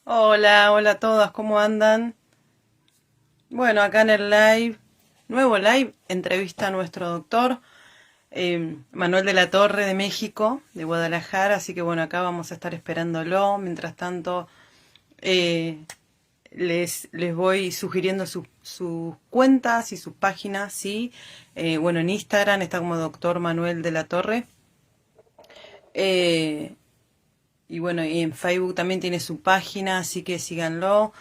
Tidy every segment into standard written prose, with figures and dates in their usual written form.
Hola, hola a todas, ¿cómo andan? Bueno, acá en el live, nuevo live, entrevista a nuestro doctor Manuel de la Torre de México, de Guadalajara, así que bueno, acá vamos a estar esperándolo. Mientras tanto, eh, les voy sugiriendo sus cuentas y sus páginas, ¿sí? Bueno, en Instagram está como doctor Manuel de la Torre. Eh, Y bueno, y en Facebook también tiene su página, así que síganlo.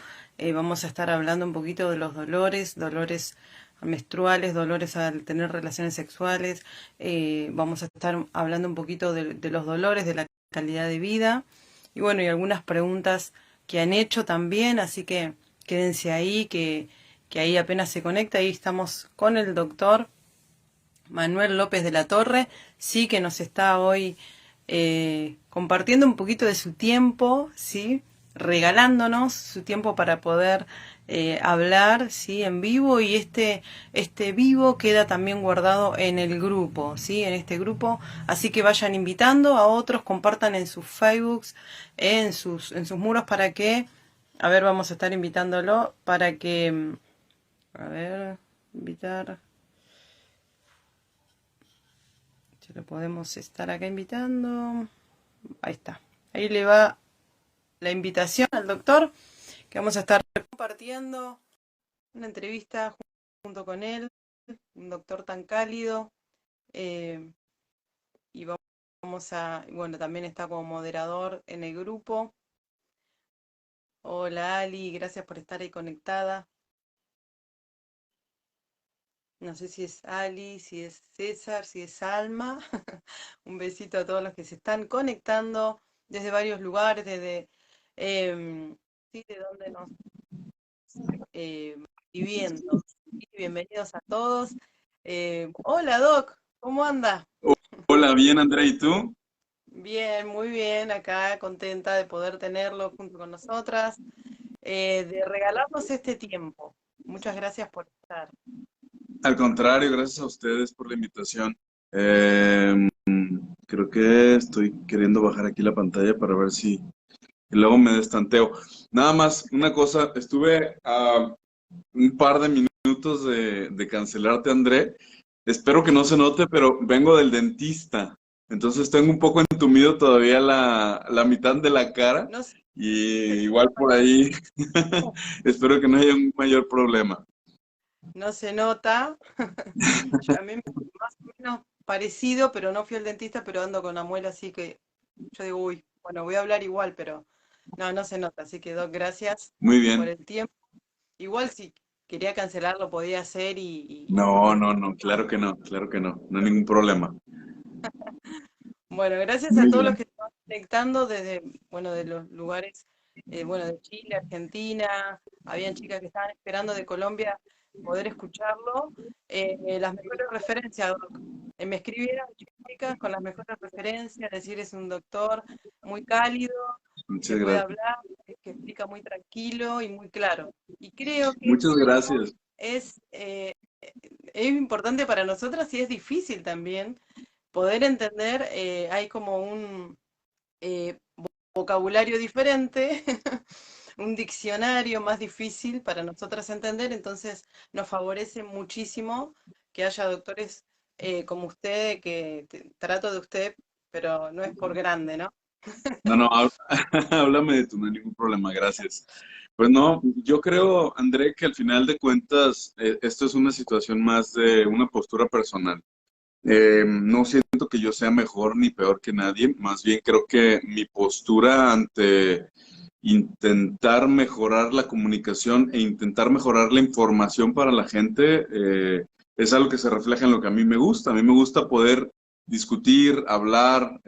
Vamos a estar hablando un poquito de los dolores, dolores menstruales, dolores al tener relaciones sexuales. Vamos a estar hablando un poquito de los dolores, de la calidad de vida. Y bueno, y algunas preguntas que han hecho también, así que quédense ahí, que ahí apenas se conecta. Ahí estamos con el doctor Manuel López de la Torre, sí que nos está hoy compartiendo un poquito de su tiempo, sí, regalándonos su tiempo para poder hablar, sí, en vivo y este vivo queda también guardado en el grupo, sí, en este grupo, así que vayan invitando a otros, compartan en sus Facebooks, en sus muros para que, a ver, vamos a estar invitándolo para que, a ver, invitar. Se lo podemos estar acá invitando. Ahí está. Ahí le va la invitación al doctor, que vamos a estar compartiendo una entrevista junto con él, un doctor tan cálido. eh, y vamos a, bueno, también está como moderador en el grupo. Hola Ali, gracias por estar ahí conectada. No sé si es Ali, si es César, si es Alma. Un besito a todos los que se están conectando desde varios lugares, desde sí, de donde nos eh, viviendo. Sí, bienvenidos a todos. Hola Doc, ¿cómo anda? Hola, bien, Andrea, ¿y tú? Bien, muy bien, acá contenta de poder tenerlo junto con nosotras, de regalarnos este tiempo. Muchas gracias por estar. Al contrario, gracias a ustedes por la invitación. Eh, Creo que estoy queriendo bajar aquí la pantalla para ver si y luego me destanteo. Nada más, una cosa, estuve a un par de minutos de cancelarte, André. Espero que no se note, pero vengo del dentista. Entonces tengo un poco entumido todavía la mitad de la cara No y se, igual por ahí espero que no haya un mayor problema. no se nota. A mí más o menos parecido, pero no fui al dentista, pero ando con la muela, así que yo digo, uy, bueno, voy a hablar igual, pero no, no se nota. Así que, Doc, gracias Muy por bien. el tiempo. Igual si quería cancelar lo podía hacer y No, bueno. no, no, claro que no, claro que no, no hay ningún problema. Bueno, gracias a Muy todos los bien. que están conectando desde, bueno, de los lugares, bueno, de Chile, Argentina, habían chicas que estaban esperando de Colombia poder escucharlo. Las mejores referencias, Doc. Me escribieron chicas con las mejores referencias, decir es un doctor muy cálido, que Muchas puede gracias. hablar, que explica muy tranquilo y muy claro. Y creo que Muchas eso gracias. es, es importante para nosotras y es difícil también poder entender, hay como un eh, vocabulario diferente, un diccionario más difícil para nosotras entender, entonces nos favorece muchísimo que haya doctores como usted, que trato de usted, pero no es por grande, ¿no? No, no, háblame de tú, no hay ningún problema, gracias. Pues no, yo creo, André, que al final de cuentas, esto es una situación más de una postura personal. No siento que yo sea mejor ni peor que nadie, más bien creo que mi postura ante intentar mejorar la comunicación e intentar mejorar la información para la gente es algo que se refleja en lo que a mí me gusta. A mí me gusta poder discutir, hablar,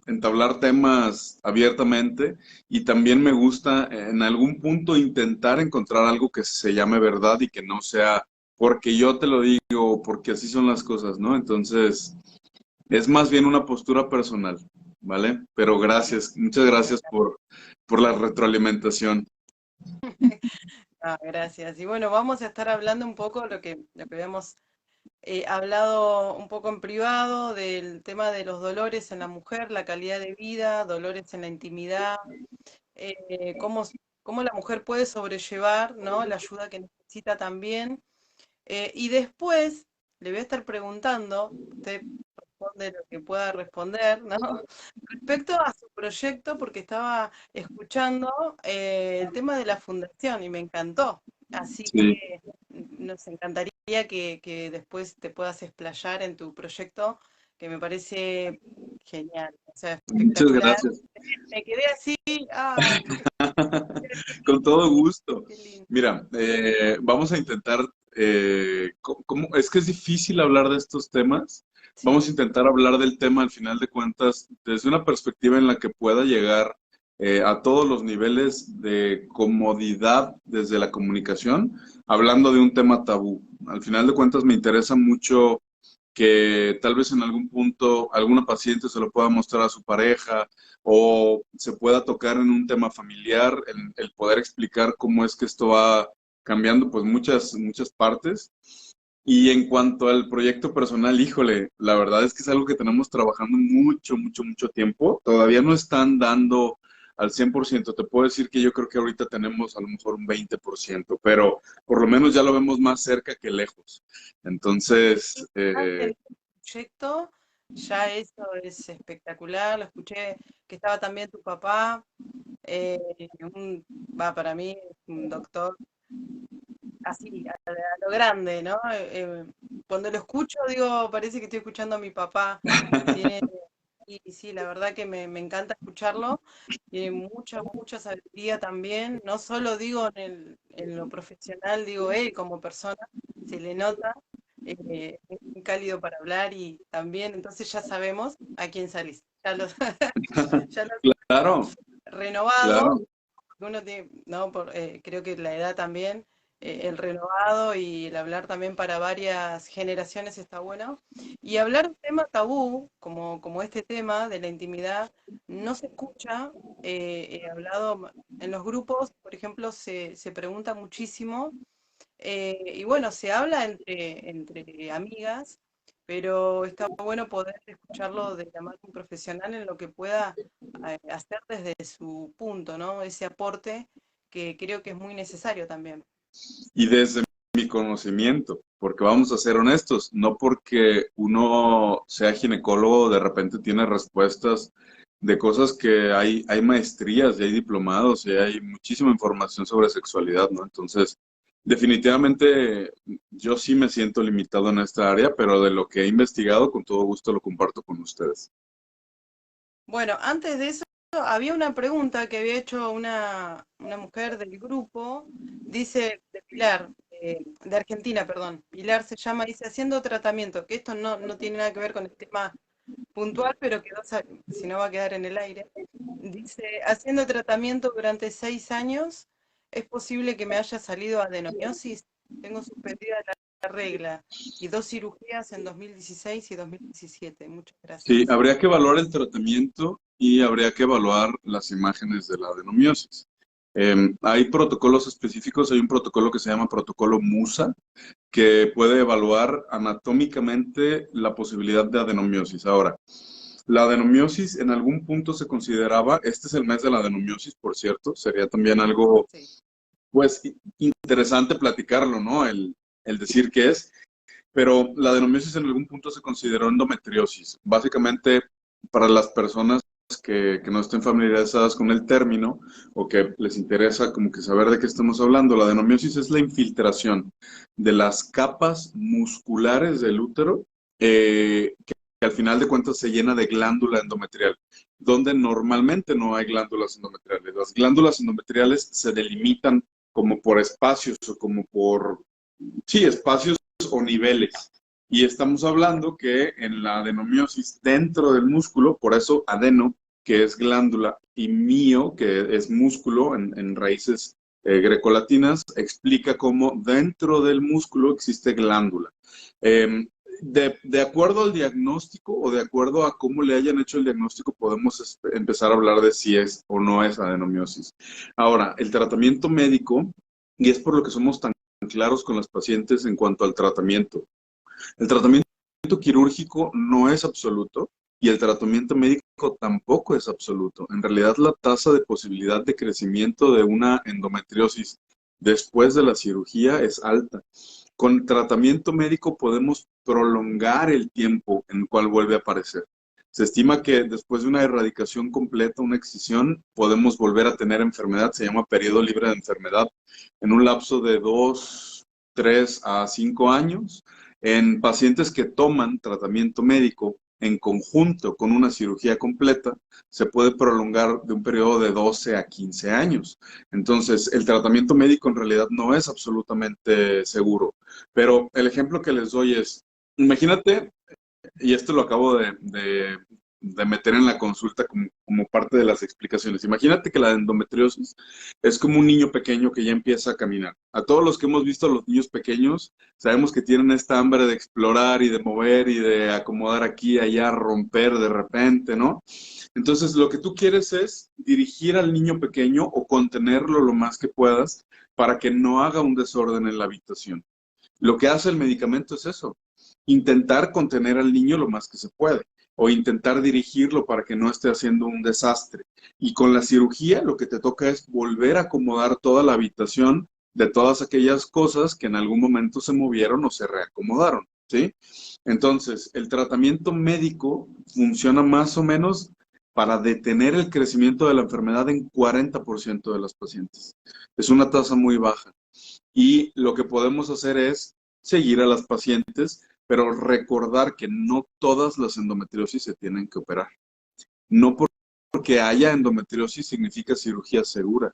entablar temas abiertamente y también me gusta en algún punto intentar encontrar algo que se llame verdad y que no sea porque yo te lo digo, porque así son las cosas, ¿no? Entonces, es más bien una postura personal, ¿vale? Pero gracias, muchas gracias por la retroalimentación. Ah, gracias. Y bueno, vamos a estar hablando un poco lo que habíamos hablado un poco en privado del tema de los dolores en la mujer, la calidad de vida, dolores en la intimidad, cómo la mujer puede sobrellevar, ¿no? La ayuda que necesita también. Y después le voy a estar preguntando, usted responde lo que pueda responder, ¿no? Respecto a su proyecto, porque estaba escuchando el tema de la fundación y me encantó. Así Sí, que nos encantaría que después te puedas explayar en tu proyecto, que me parece genial, o sea, muchas espectacular. gracias. Me quedé así, ay, qué Con todo lindo, gusto. qué lindo. Mira, vamos a intentar, es que es difícil hablar de estos temas. Vamos Sí, a intentar hablar del tema al final de cuentas desde una perspectiva en la que pueda llegar a todos los niveles de comodidad desde la comunicación, hablando de un tema tabú. Al final de cuentas me interesa mucho que tal vez en algún punto alguna paciente se lo pueda mostrar a su pareja o se pueda tocar en un tema familiar, el poder explicar cómo es que esto va cambiando pues muchas partes. Y en cuanto al proyecto personal, híjole, la verdad es que es algo que tenemos trabajando mucho tiempo. Todavía no están dando al 100%. Te puedo decir que yo creo que ahorita tenemos a lo mejor un 20%, pero por lo menos ya lo vemos más cerca que lejos. Entonces, el proyecto, ya eso es espectacular. Lo escuché que estaba también tu papá, eh, para mí, es un doctor así, a lo grande, ¿no? Cuando lo escucho, digo, parece que estoy escuchando a mi papá. Tiene, y sí, la verdad que me encanta escucharlo. Tiene mucha sabiduría también. No solo digo en lo profesional, digo él como persona, se le nota. Es muy cálido para hablar y también, entonces ya sabemos a quién salís. Ya lo claro, renovado, claro. uno tiene, no, creo que la edad también, el renovado y el hablar también para varias generaciones está bueno. Y hablar de tema tabú, como este tema de la intimidad, no se escucha. He hablado en los grupos, por ejemplo, se pregunta muchísimo y bueno, se habla entre amigas, pero está bueno poder escucharlo de la mano de un profesional en lo que pueda hacer desde su punto, ¿no? Ese aporte que creo que es muy necesario también. Y desde mi conocimiento, porque vamos a ser honestos, no porque uno sea ginecólogo de repente tiene respuestas de cosas que hay maestrías y hay diplomados y hay muchísima información sobre sexualidad, ¿no? Entonces, definitivamente yo sí me siento limitado en esta área, pero de lo que he investigado, con todo gusto lo comparto con ustedes. Bueno, antes de eso, había una pregunta que había hecho una mujer del grupo, dice, de Pilar, de Argentina, perdón. Pilar se llama, dice, haciendo tratamiento, que esto no tiene nada que ver con el tema puntual, pero quedó, si no va a quedar en el aire. Dice, haciendo tratamiento durante 6 años, ¿es posible que me haya salido adenomiosis? Tengo suspendida la regla y 2 cirugías en 2016 y 2017. Muchas Sí, gracias. habría que evaluar el tratamiento y habría que evaluar las imágenes de la adenomiosis. Hay protocolos específicos, hay un protocolo que se llama protocolo MUSA, que puede evaluar anatómicamente la posibilidad de adenomiosis. Ahora, la adenomiosis en algún punto se consideraba, este es el mes de la adenomiosis, por cierto, sería también algo, Sí. pues, interesante platicarlo, ¿no? El decir qué es, pero la adenomiosis en algún punto se consideró endometriosis. Básicamente, para las personas que no estén familiarizadas con el término o que les interesa como que saber de qué estamos hablando, la adenomiosis es la infiltración de las capas musculares del útero que al final de cuentas se llena de glándula endometrial, donde normalmente no hay glándulas endometriales. Las glándulas endometriales se delimitan como por espacios o como por, sí, espacios o niveles. Y estamos hablando que en la adenomiosis dentro del músculo, por eso adeno, que es glándula, y mio, que es músculo en raíces grecolatinas, explica cómo dentro del músculo existe glándula. De acuerdo al diagnóstico o de acuerdo a cómo le hayan hecho el diagnóstico, podemos empezar a hablar de si es o no es adenomiosis. Ahora, el tratamiento médico, y es por lo que somos tan claros con las pacientes en cuanto al tratamiento. El tratamiento quirúrgico no es absoluto. y el tratamiento médico tampoco es absoluto. En realidad, la tasa de posibilidad de crecimiento de una endometriosis después de la cirugía es alta. Con tratamiento médico podemos prolongar el tiempo en el cual vuelve a aparecer. Se estima que después de una erradicación completa, una excisión, podemos volver a tener enfermedad, se llama periodo libre de enfermedad, en un lapso de 2, 3 a 5 años. En pacientes que toman tratamiento médico en conjunto con una cirugía completa, se puede prolongar de un periodo de 12 a 15 años. Entonces, el tratamiento médico en realidad no es absolutamente seguro. Pero el ejemplo que les doy es, imagínate, y esto lo acabo de meter en la consulta como parte de las explicaciones. Imagínate que la endometriosis es como un niño pequeño que ya empieza a caminar. A todos los que hemos visto a los niños pequeños, sabemos que tienen esta hambre de explorar y de mover y de acomodar aquí, allá, romper de repente, ¿no? Entonces, lo que tú quieres es dirigir al niño pequeño o contenerlo lo más que puedas para que no haga un desorden en la habitación. Lo que hace el medicamento es eso, intentar contener al niño lo más que se puede o intentar dirigirlo para que no esté haciendo un desastre. Y con la cirugía lo que te toca es volver a acomodar toda la habitación de todas aquellas cosas que en algún momento se movieron o se reacomodaron, ¿sí? Entonces, el tratamiento médico funciona más o menos para detener el crecimiento de la enfermedad en 40% de las pacientes. Es una tasa muy baja. Y lo que podemos hacer es seguir a las pacientes, pero recordar que no todas las endometriosis se tienen que operar. No porque haya endometriosis significa cirugía segura.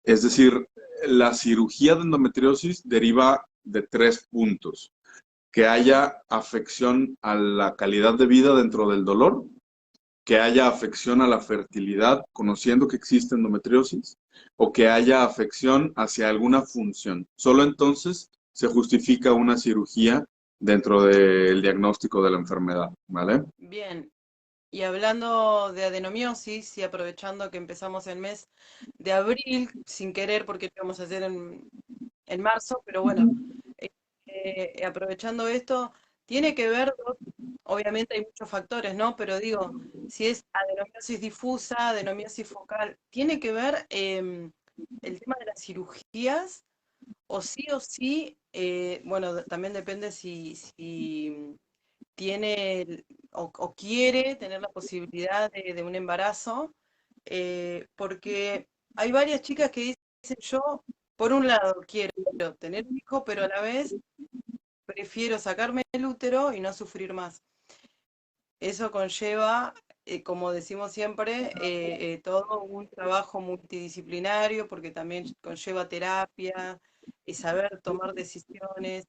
Es decir, la cirugía de endometriosis deriva de 3 puntos. Que haya afección a la calidad de vida dentro del dolor, que haya afección a la fertilidad, conociendo que existe endometriosis, o que haya afección hacia alguna función. Solo entonces se justifica una cirugía dentro del diagnóstico de la enfermedad, ¿vale? Bien, y hablando de adenomiosis y aprovechando que empezamos el mes de abril, sin querer porque lo íbamos a hacer en marzo, pero bueno, aprovechando esto, tiene que ver, obviamente hay muchos factores, ¿no? Pero digo, si es adenomiosis difusa, adenomiosis focal, ¿tiene que ver el tema de las cirugías o sí, bueno, también depende si tiene o quiere tener la posibilidad de un embarazo, porque hay varias chicas que dicen, yo, por un lado, quiero tener un hijo, pero a la vez prefiero sacarme el útero y no sufrir más. Eso conlleva, como decimos siempre, todo un trabajo multidisciplinario, porque también conlleva terapia y saber tomar decisiones.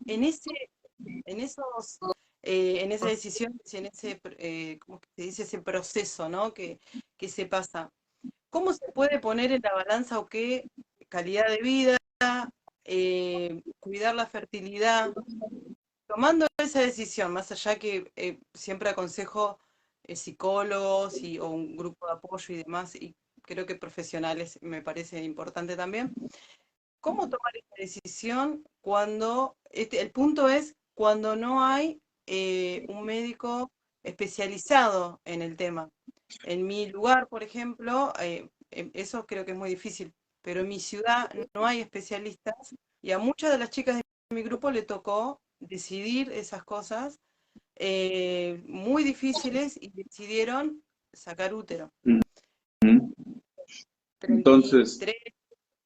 En ese, en esos, en esa decisión, en ese, ¿cómo que se dice? Ese proceso, ¿no? Que se pasa. ¿Cómo se puede poner en la balanza o qué calidad de vida, cuidar la fertilidad? Tomando esa decisión, más allá que siempre aconsejo psicólogos o un grupo de apoyo y demás, y creo que profesionales me parece importante también, ¿cómo tomar esa decisión cuando, el punto es cuando no hay un médico especializado en el tema? En mi lugar, por ejemplo, eso creo que es muy difícil, pero en mi ciudad no hay especialistas y a muchas de las chicas de mi grupo le tocó decidir esas cosas muy difíciles y decidieron sacar útero. Ujú. Entonces, 33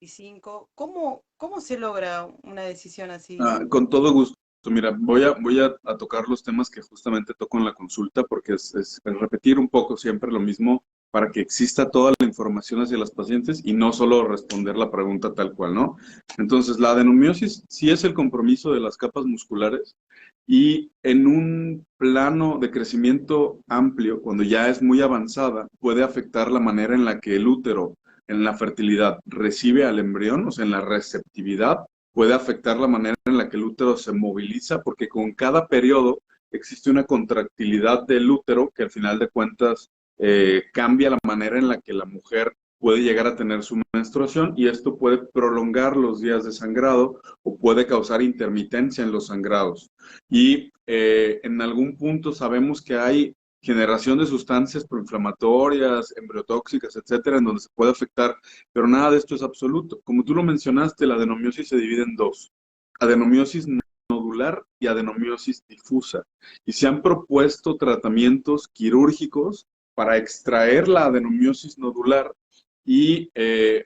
y 5. ¿Cómo se logra una decisión así? con todo gusto. Mira, voy a tocar los temas que justamente toco en la consulta porque es repetir un poco siempre lo mismo para que exista toda la información hacia las pacientes y no solo responder la pregunta tal cual, ¿no? Entonces, la adenomiosis sí es el compromiso de las capas musculares y en un plano de crecimiento amplio, cuando ya es muy avanzada, puede afectar la manera en la que el útero, en la fertilidad, recibe al embrión, o sea, en la receptividad puede afectar la manera en la que el útero se moviliza, porque con cada periodo existe una contractilidad del útero que al final de cuentas cambia la manera en la que la mujer puede llegar a tener su menstruación y esto puede prolongar los días de sangrado o puede causar intermitencia en los sangrados. Y en algún punto sabemos que hay generación de sustancias proinflamatorias, embriotóxicas, etcétera, en donde se puede afectar, pero nada de esto es absoluto. Como tú lo mencionaste, la adenomiosis se divide en dos: adenomiosis nodular y adenomiosis difusa. Y se han propuesto tratamientos quirúrgicos para extraer la adenomiosis nodular y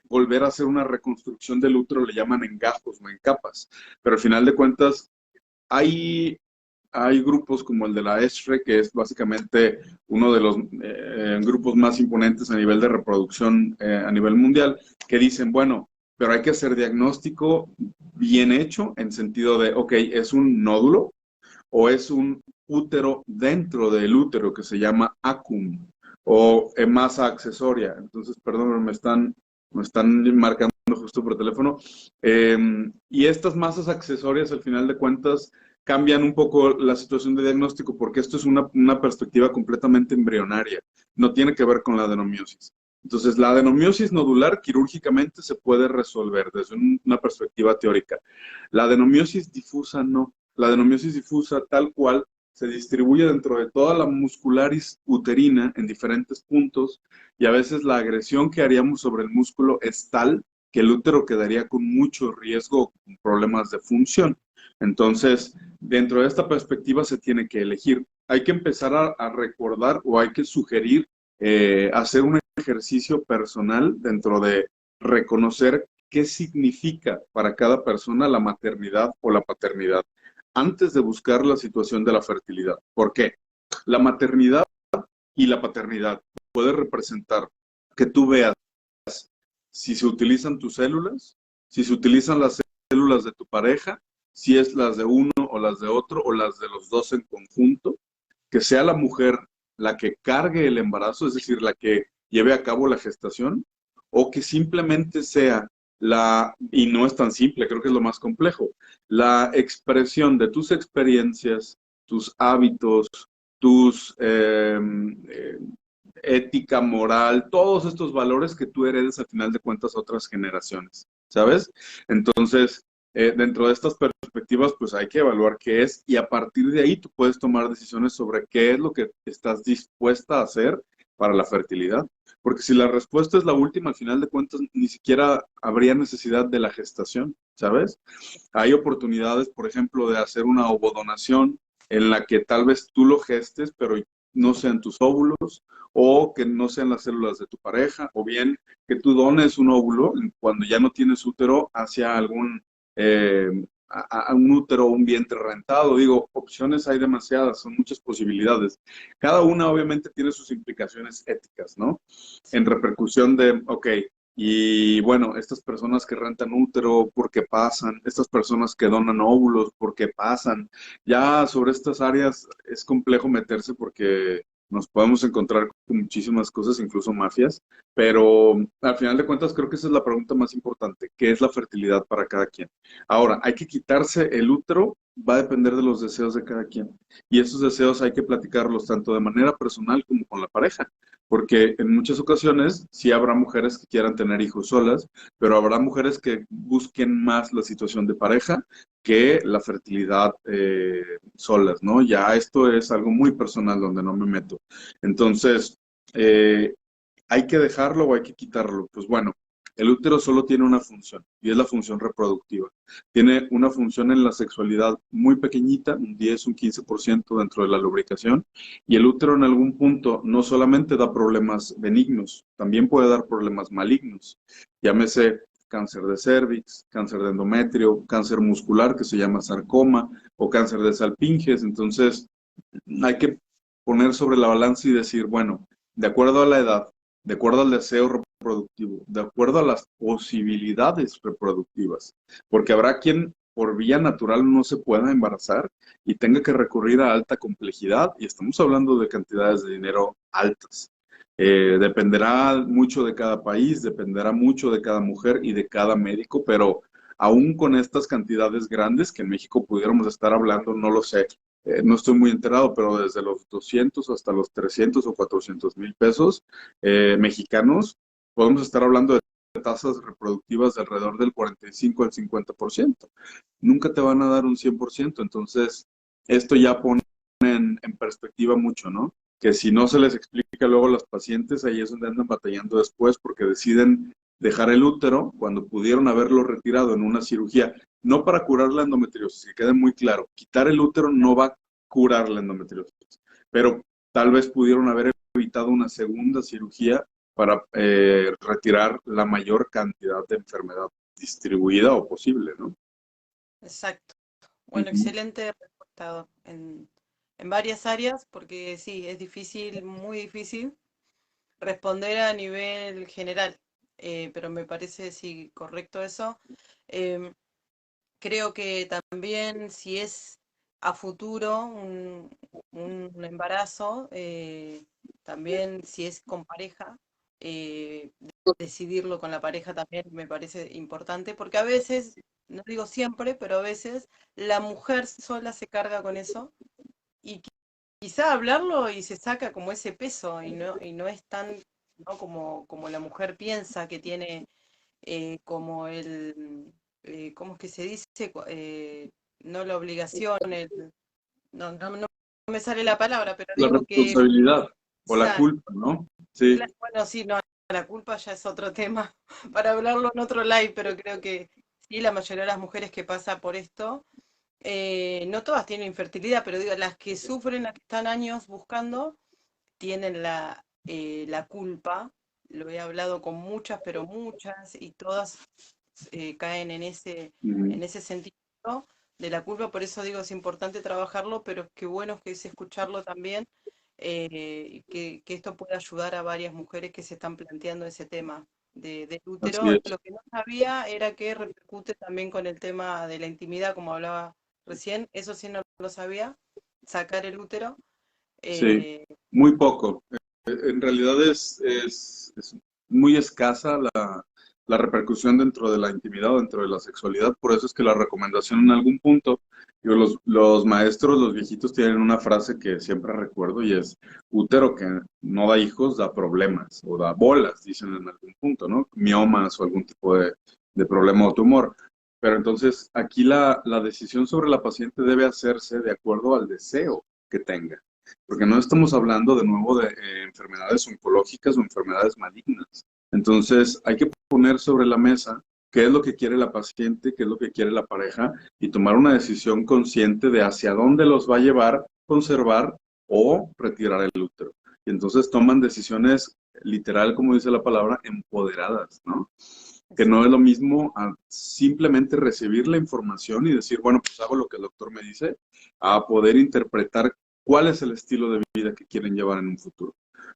volver a hacer una reconstrucción del útero, le llaman en gajos o en capas. Pero al final de cuentas, hay grupos como el de la ESHRE, que es básicamente uno de los grupos más imponentes a nivel de reproducción a nivel mundial, que dicen, bueno, pero hay que hacer diagnóstico bien hecho en sentido de, ok, ¿es un nódulo o es un útero dentro del útero que se llama acum o masa accesoria? Entonces, perdón, me están marcando justo por teléfono. Y estas masas accesorias, al final de cuentas, cambian un poco la situación de diagnóstico, porque esto es una perspectiva completamente embrionaria, no tiene que ver con la adenomiosis. Entonces, la adenomiosis nodular quirúrgicamente se puede resolver desde una perspectiva teórica. La adenomiosis difusa no. La adenomiosis difusa, tal cual, se distribuye dentro de toda la muscularis uterina en diferentes puntos, y a veces la agresión que haríamos sobre el músculo es tal que el útero quedaría con mucho riesgo, con problemas de función. Entonces, dentro de esta perspectiva se tiene que elegir. Hay que empezar a recordar, o hay que sugerir hacer un ejercicio personal dentro de reconocer qué significa para cada persona la maternidad o la paternidad antes de buscar la situación de la fertilidad. ¿Por qué? La maternidad y la paternidad puede representar que tú veas si se utilizan tus células, si se utilizan las células de tu pareja, si es las de uno o las de otro o las de los dos en conjunto, que sea la mujer la que cargue el embarazo, es decir, la que lleve a cabo la gestación, o que simplemente sea y no es tan simple, creo que es lo más complejo, la expresión de tus experiencias, tus hábitos, tus ética, moral, todos estos valores que tú heredes al final de cuentas a otras generaciones, ¿sabes? Entonces, dentro de estas perspectivas, pues hay que evaluar qué es, y a partir de ahí tú puedes tomar decisiones sobre qué es lo que estás dispuesta a hacer para la fertilidad. Porque si la respuesta es la última, al final de cuentas ni siquiera habría necesidad de la gestación, ¿sabes? Hay oportunidades, por ejemplo, de hacer una ovodonación en la que tal vez tú lo gestes, pero no sean tus óvulos, o que no sean las células de tu pareja, o bien que tú dones un óvulo cuando ya no tienes útero hacia algún a un útero o un vientre rentado. Digo, opciones hay demasiadas, son muchas posibilidades. Cada una obviamente tiene sus implicaciones éticas, ¿no? En repercusión de, ok, y bueno, estas personas que rentan útero, ¿por qué pasan? Estas personas que donan óvulos, ¿por qué pasan? Ya sobre estas áreas es complejo meterse porque nos podemos encontrar con muchísimas cosas, incluso mafias, pero al final de cuentas creo que esa es la pregunta más importante: ¿qué es la fertilidad para cada quien? Ahora, hay que quitarse el útero, va a depender de los deseos de cada quien, y esos deseos hay que platicarlos tanto de manera personal como con la pareja, porque en muchas ocasiones sí habrá mujeres que quieran tener hijos solas, pero habrá mujeres que busquen más la situación de pareja que la fertilidad solas, ¿no? Ya esto es algo muy personal donde no me meto. Entonces, ¿hay que dejarlo o hay que quitarlo? Pues bueno, el útero solo tiene una función, y es la función reproductiva. Tiene una función en la sexualidad muy pequeñita, un 10, un 15% dentro de la lubricación, y el útero en algún punto no solamente da problemas benignos, también puede dar problemas malignos. Llámese cáncer de cérvix, cáncer de endometrio, cáncer muscular que se llama sarcoma, o cáncer de Salpinges. Entonces, hay que poner sobre la balanza y decir, bueno, de acuerdo a la edad, de acuerdo al deseo reproductivo, de acuerdo a las posibilidades reproductivas, porque habrá quien por vía natural no se pueda embarazar y tenga que recurrir a alta complejidad, y estamos hablando de cantidades de dinero altas. Dependerá mucho de cada país, dependerá mucho de cada mujer y de cada médico, pero aún con estas cantidades grandes, que en México pudiéramos estar hablando, no lo sé, no estoy muy enterado, pero desde los 200 hasta los 300 o 400,000 pesos mexicanos, podemos estar hablando de tasas reproductivas de alrededor del 45 al 50%. Nunca te van a dar un 100%, entonces esto ya pone en perspectiva mucho, ¿no? que si no se les explica luego a los pacientes, ahí es donde andan batallando después porque deciden dejar el útero cuando pudieron haberlo retirado en una cirugía, no para curar la endometriosis, que quede muy claro, quitar el útero no va a curar la endometriosis, pero tal vez pudieron haber evitado una segunda cirugía para retirar la mayor cantidad de enfermedad distribuida o posible, ¿no? Exacto. Bueno, Ujú. excelente respuesta en varias áreas, porque sí, es difícil, muy difícil responder a nivel general, pero me parece, sí, correcto eso. Em, Creo que también si es a futuro un embarazo, también si es con pareja, eh, decidirlo con la pareja también me parece importante, porque a veces, no digo siempre, pero a veces la mujer sola se carga con eso y quizá hablarlo y se saca como ese peso y no es tan, ¿no? como la mujer piensa que tiene como ¿cómo es que se dice? No la obligación, no me sale la palabra, pero La digo que, responsabilidad o la exacto, culpa, ¿no? Sí, bueno, sí, no, la culpa ya es otro tema para hablarlo en otro live, pero creo que sí, la mayoría de las mujeres que pasa por esto, no todas tienen infertilidad, pero digo, las que sufren, las que están años buscando, tienen la culpa. Lo he hablado con muchas, pero muchas, y todas caen ujú, en ese sentido de la culpa, por eso digo, es importante trabajarlo, pero qué bueno que es escucharlo también, y que esto pueda ayudar a varias mujeres que se están planteando ese tema del así útero. es. Lo que no sabía era que repercute también con el tema de la intimidad, como hablaba recién, eso sí no lo sabía, sacar el útero. Sí, eh, muy poco. En realidad es muy escasa la repercusión dentro de la intimidad o dentro de la sexualidad. Por eso es que la recomendación en algún punto, digo, los maestros, los viejitos tienen una frase que siempre recuerdo y es, útero que no da hijos da problemas o da bolas, dicen en algún punto, ¿no? Miomas o algún tipo de problema o tumor. Pero entonces aquí la decisión sobre la paciente debe hacerse de acuerdo al deseo que tenga, porque no estamos hablando de nuevo de enfermedades oncológicas o enfermedades malignas. Entonces, hay que poner sobre la mesa qué es lo que quiere la paciente, qué es lo que quiere la pareja y tomar una decisión consciente de hacia dónde los va a llevar, conservar o retirar el útero. Y entonces toman decisiones literal, como dice la palabra, empoderadas, ¿no? Que no es lo mismo a simplemente recibir la información y decir, bueno, pues hago lo que el doctor me dice, a poder interpretar cuál es el estilo de vida que quieren llevar en un futuro,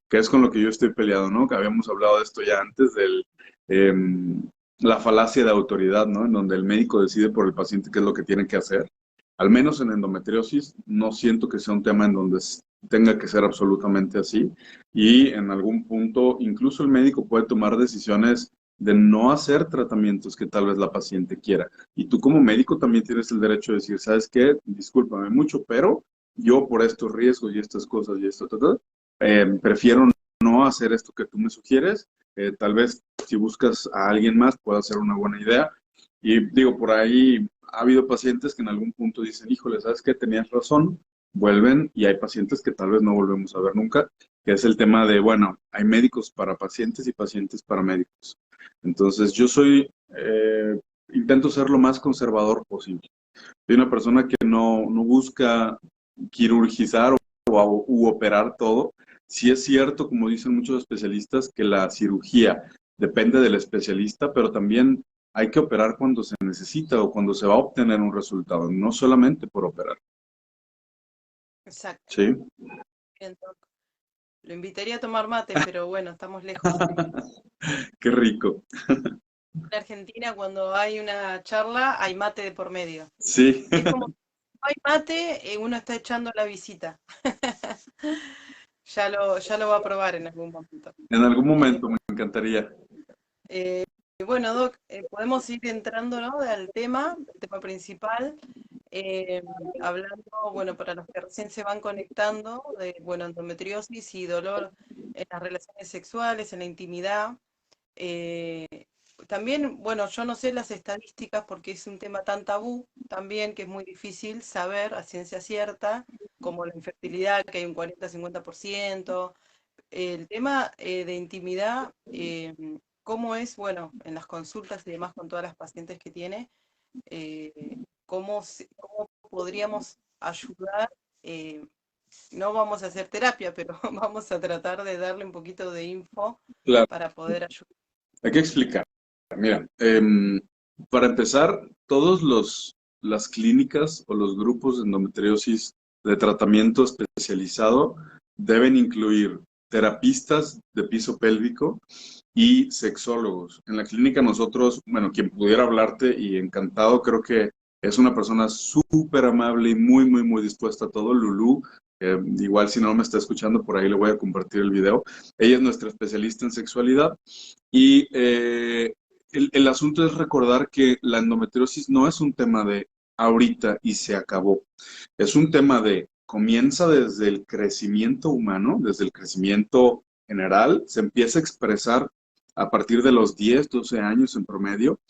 que es con lo que yo estoy peleado, ¿no? Que habíamos hablado de esto ya antes, eh, la falacia de autoridad, ¿no? En donde el médico decide por el paciente qué es lo que tiene que hacer. Al menos en endometriosis, no siento que sea un tema en donde tenga que ser absolutamente así. Y en algún punto, incluso el médico puede tomar decisiones de no hacer tratamientos que tal vez la paciente quiera. Y tú como médico también tienes el derecho de decir, ¿sabes qué? Discúlpame mucho, pero yo por estos riesgos y estas cosas y esto, prefiero no hacer esto que tú me sugieres. Tal vez si buscas a alguien más pueda ser una buena idea. Y digo, por ahí ha habido pacientes que en algún punto dicen, híjole, ¿sabes qué? Tenías razón, vuelven y hay pacientes que tal vez no volvemos a ver nunca, que es el tema de, bueno, hay médicos para pacientes y pacientes para médicos. Entonces yo intento ser lo más conservador posible. Soy una persona que no busca quirurgizar u operar todo. Sí es cierto, como dicen muchos especialistas, que la cirugía depende del especialista, pero también hay que operar cuando se necesita o cuando se va a obtener un resultado, no solamente por operar. exacto. Sí. Bien, lo invitaría a tomar mate, pero bueno, estamos lejos. Qué rico. En Argentina, cuando hay una charla, hay mate de por medio. Sí, Es como, no hay mate, uno está echando la visita. Ya lo va a probar en algún momento. en algún Eh, momento me encantaría. eh, bueno, Doc, podemos ir entrando, ¿no? Al el tema principal, eh, hablando, bueno, para los que recién se van conectando, de, bueno, endometriosis y dolor en las relaciones sexuales, en la intimidad. también, bueno, yo no sé las estadísticas porque es un tema tan tabú también que es muy difícil saber a ciencia cierta, como la infertilidad, que hay un 40-50%. El tema de intimidad, ¿cómo es? Bueno, en las consultas y demás con todas las pacientes que tiene, cómo podríamos ayudar? eh, no vamos a hacer terapia, pero vamos a tratar de darle un poquito de info Claro, para poder ayudar. hay que explicar. Mira, para empezar, las clínicas o los grupos de endometriosis de tratamiento especializado deben incluir terapistas de piso pélvico y sexólogos. En la clínica nosotros, bueno, quien pudiera hablarte y encantado, creo que es una persona súper amable y muy, muy, muy dispuesta a todo, Lulú. Igual si no me está escuchando, por ahí le voy a compartir el video. Ella es nuestra especialista en sexualidad y el asunto es recordar que la endometriosis no es un tema de ahorita y se acabó. Es un tema de comienza desde el crecimiento humano, desde el crecimiento general, se empieza a expresar a partir de los 10, 12 años en promedio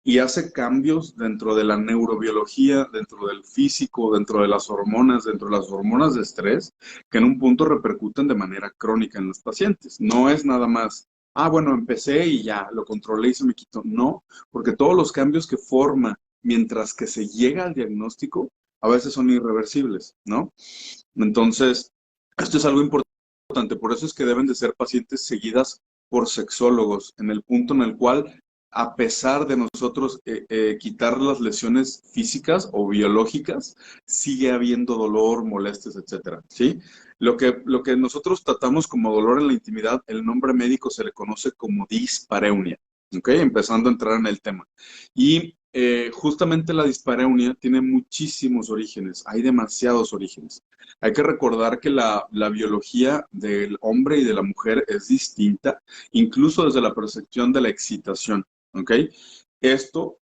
y hace cambios dentro de la neurobiología, dentro del físico, dentro de las hormonas de estrés, que en un punto repercuten de manera crónica en los pacientes. No es nada más bueno, empecé y ya, lo controlé y se me quitó. No, porque todos los cambios que forma mientras que se llega al diagnóstico, a veces son irreversibles, ¿no? Entonces, esto es algo importante, por eso es que deben de ser pacientes seguidas por sexólogos, en el punto en el cual, a pesar de nosotros quitar las lesiones físicas o biológicas, sigue habiendo dolor, molestias, etcétera, ¿sí? Lo que nosotros tratamos como dolor en la intimidad, el nombre médico se le conoce como dispareunia, ¿ok? Empezando a entrar en el tema. Y justamente la dispareunia tiene muchísimos orígenes, hay demasiados orígenes. Hay que recordar que la biología del hombre y de la mujer es distinta, incluso desde la percepción de la excitación, ¿ok? Esto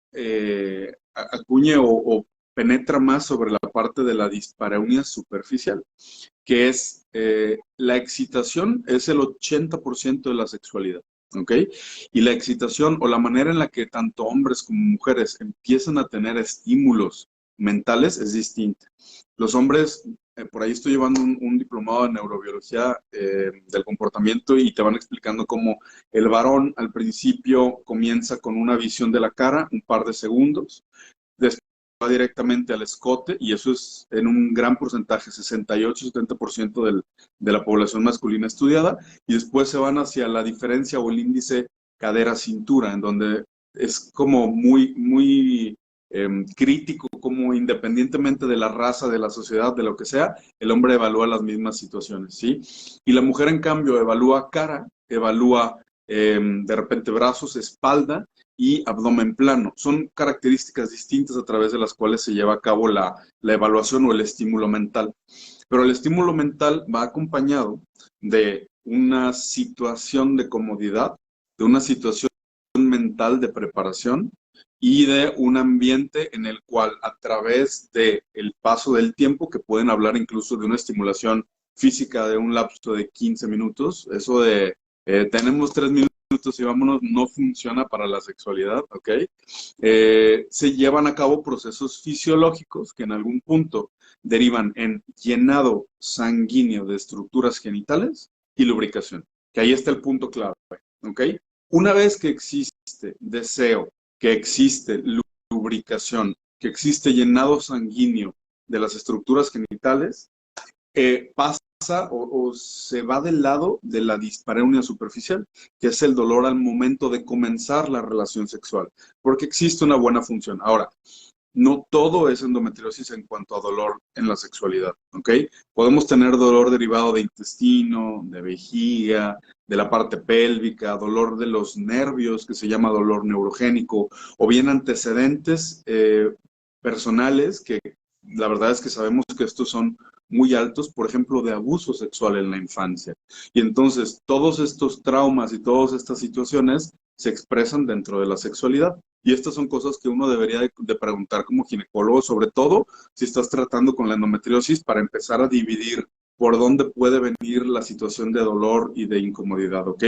acuñe o penetra más sobre la parte de la dispareunia superficial, que es la excitación es el 80% de la sexualidad, ¿ok? Y la excitación o la manera en la que tanto hombres como mujeres empiezan a tener estímulos mentales es distinta. Los hombres, por ahí estoy llevando un diplomado en neurobiología del comportamiento y te van explicando cómo el varón al principio comienza con una visión de la cara, un par de segundos, después va directamente al escote y eso es en un gran porcentaje, 68-70% de la población masculina estudiada, y después se van hacia la diferencia o el índice cadera-cintura, en donde es como muy, muy crítico, como independientemente de la raza, de la sociedad, de lo que sea, el hombre evalúa las mismas situaciones, ¿sí? Y la mujer, en cambio, evalúa cara, evalúa de repente brazos, espalda y abdomen plano. Son características distintas a través de las cuales se lleva a cabo la evaluación o el estímulo mental. Pero el estímulo mental va acompañado de una situación de comodidad, de una situación mental de preparación y de un ambiente en el cual a través del paso del tiempo, que pueden hablar incluso de una estimulación física de un lapso de 15 minutos, eso de tenemos 3 minutos y vámonos, no funciona para la sexualidad, ¿ok? Se llevan a cabo procesos fisiológicos que en algún punto derivan en llenado sanguíneo de estructuras genitales y lubricación, que ahí está el punto clave, ¿ok? Una vez que existe deseo, que existe lubricación, que existe llenado sanguíneo de las estructuras genitales, pasa o se va del lado de la dispareunia superficial, que es el dolor al momento de comenzar la relación sexual, porque existe una buena función. Ahora, no todo es endometriosis en cuanto a dolor en la sexualidad, ¿ok? Podemos tener dolor derivado de intestino, de vejiga, de la parte pélvica, dolor de los nervios, que se llama dolor neurogénico, o bien antecedentes personales, que la verdad es que sabemos que estos son muy altos, por ejemplo, de abuso sexual en la infancia. Y entonces todos estos traumas y todas estas situaciones se expresan dentro de la sexualidad. Y estas son cosas que uno debería de preguntar como ginecólogo, sobre todo si estás tratando con la endometriosis, para empezar a dividir por dónde puede venir la situación de dolor y de incomodidad, ¿ok?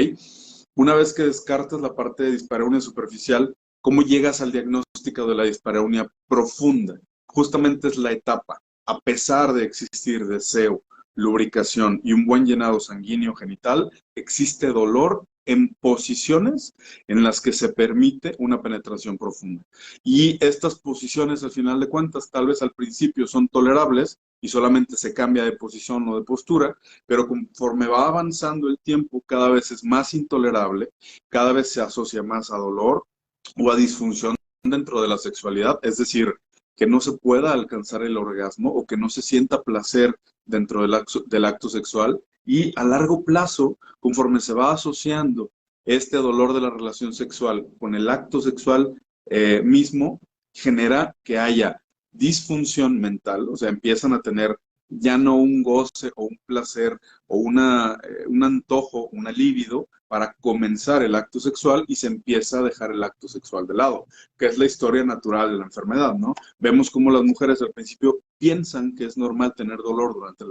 Una vez que descartas la parte de dispareunia superficial, ¿cómo llegas al diagnóstico de la dispareunia profunda? Justamente es la etapa. A pesar de existir deseo, lubricación y un buen llenado sanguíneo genital, existe dolor en posiciones en las que se permite una penetración profunda. Y estas posiciones, al final de cuentas, tal vez al principio son tolerables y solamente se cambia de posición o de postura, pero conforme va avanzando el tiempo, cada vez es más intolerable, cada vez se asocia más a dolor o a disfunción dentro de la sexualidad, es decir, que no se pueda alcanzar el orgasmo o que no se sienta placer dentro del acto sexual, y a largo plazo, conforme se va asociando este dolor de la relación sexual con el acto sexual mismo, genera que haya disfunción mental, o sea, empiezan a tener ya no un goce o un placer o un antojo, una libido para comenzar el acto sexual, y se empieza a dejar el acto sexual de lado, que es la historia natural de la enfermedad, ¿no? Vemos cómo las mujeres al principio piensan que es normal tener dolor durante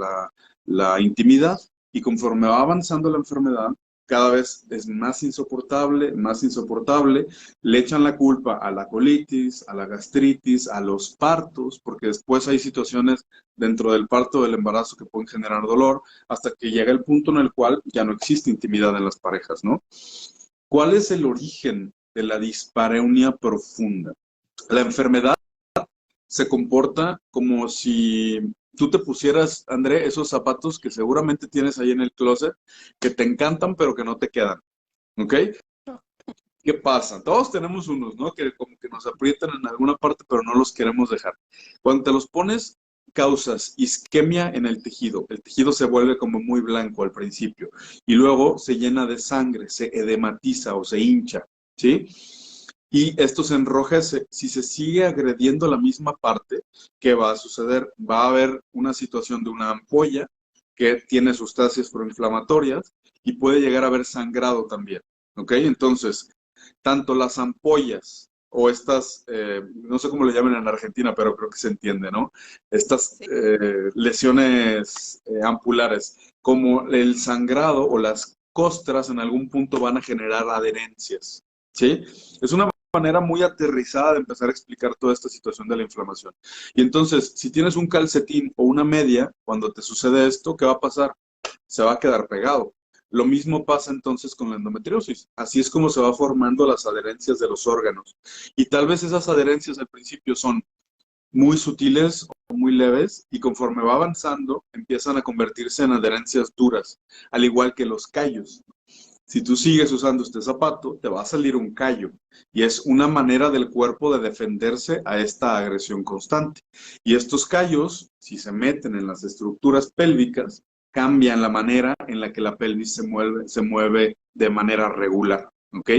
la intimidad, y conforme va avanzando la enfermedad, cada vez es más insoportable, le echan la culpa a la colitis, a la gastritis, a los partos, porque después hay situaciones dentro del parto del embarazo que pueden generar dolor, hasta que llega el punto en el cual ya no existe intimidad en las parejas, ¿no? ¿Cuál es el origen de la dispareunia profunda? La enfermedad se comporta como si tú te pusieras, André, esos zapatos que seguramente tienes ahí en el closet, que te encantan pero que no te quedan, ¿ok? ¿Qué pasa? Todos tenemos unos, ¿no? Que como que nos aprietan en alguna parte, pero no los queremos dejar. Cuando te los pones, causas isquemia en el tejido. El tejido se vuelve como muy blanco al principio y luego se llena de sangre, se edematiza o se hincha, ¿sí? Y esto se enrojece. Si se sigue agrediendo la misma parte, ¿qué va a suceder? Va a haber una situación de una ampolla que tiene sustancias proinflamatorias y puede llegar a haber sangrado también, ¿ok? Entonces, tanto las ampollas o estas, no sé cómo le llaman en Argentina, pero creo que se entiende, ¿no? Estas Sí. lesiones ampulares, como el sangrado o las costras en algún punto van a generar adherencias, ¿sí? Es una manera muy aterrizada de empezar a explicar toda esta situación de la inflamación. Y entonces, si tienes un calcetín o una media, cuando te sucede esto, ¿qué va a pasar? Se va a quedar pegado. Lo mismo pasa entonces con la endometriosis. Así es como se va formando las adherencias de los órganos. Y tal vez esas adherencias al principio son muy sutiles o muy leves, y conforme va avanzando empiezan a convertirse en adherencias duras, al igual que los callos. Si tú sigues usando este zapato, te va a salir un callo, y es una manera del cuerpo de defenderse a esta agresión constante. Y estos callos, si se meten en las estructuras pélvicas, cambian la manera en la que la pelvis se mueve de manera regular, ¿ok?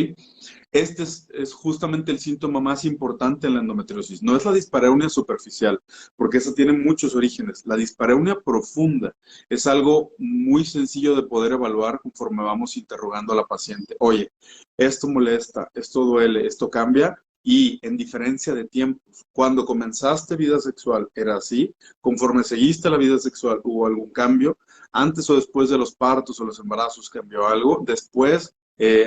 Este es justamente el síntoma más importante en la endometriosis. No es la dispareunia superficial, porque esa tiene muchos orígenes. La dispareunia profunda es algo muy sencillo de poder evaluar conforme vamos interrogando a la paciente. Oye, esto molesta, esto duele, esto cambia. Y en diferencia de tiempos, cuando comenzaste vida sexual era así, conforme seguiste la vida sexual hubo algún cambio, antes o después de los partos o los embarazos cambió algo, después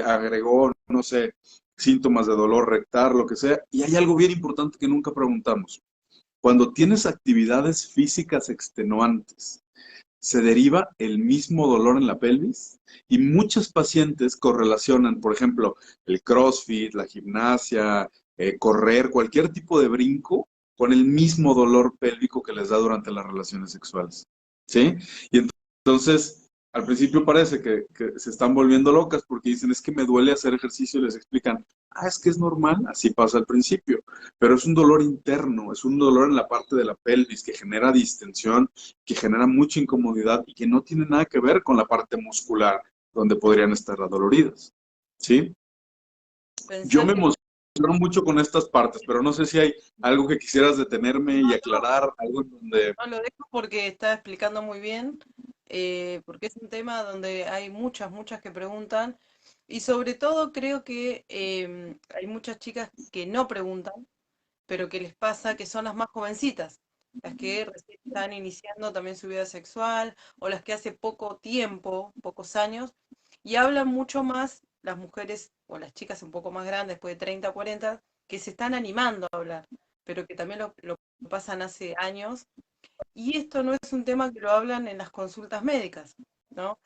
agregó, no sé, síntomas de dolor rectal, lo que sea. Y hay algo bien importante que nunca preguntamos. Cuando tienes actividades físicas extenuantes, ¿se deriva el mismo dolor en la pelvis? Y muchos pacientes correlacionan, por ejemplo, el CrossFit, la gimnasia, correr, cualquier tipo de brinco, con el mismo dolor pélvico que les da durante las relaciones sexuales. ¿Sí? Y entonces, al principio parece que se están volviendo locas porque dicen, es que me duele hacer ejercicio, y les explican, es que es normal, así pasa al principio, pero es un dolor interno, es un dolor en la parte de la pelvis que genera distensión, que genera mucha incomodidad y que no tiene nada que ver con la parte muscular donde podrían estar adoloridas, ¿sí? Yo Pensá me que emociono mucho con estas partes, pero no sé si hay algo que quisieras detenerme y no, aclarar, algo en donde... no lo dejo porque está explicando muy bien, porque es un tema donde hay muchas que preguntan, y sobre todo creo que hay muchas chicas que no preguntan, pero que les pasa que son las más jovencitas, las que recién están iniciando también su vida sexual, o las que hace poco tiempo, pocos años, y hablan mucho más las mujeres o las chicas un poco más grandes, después de 30 o 40, que se están animando a hablar, pero que también lo pasan hace años. Y esto no es un tema que lo hablan en las consultas médicas, ¿no?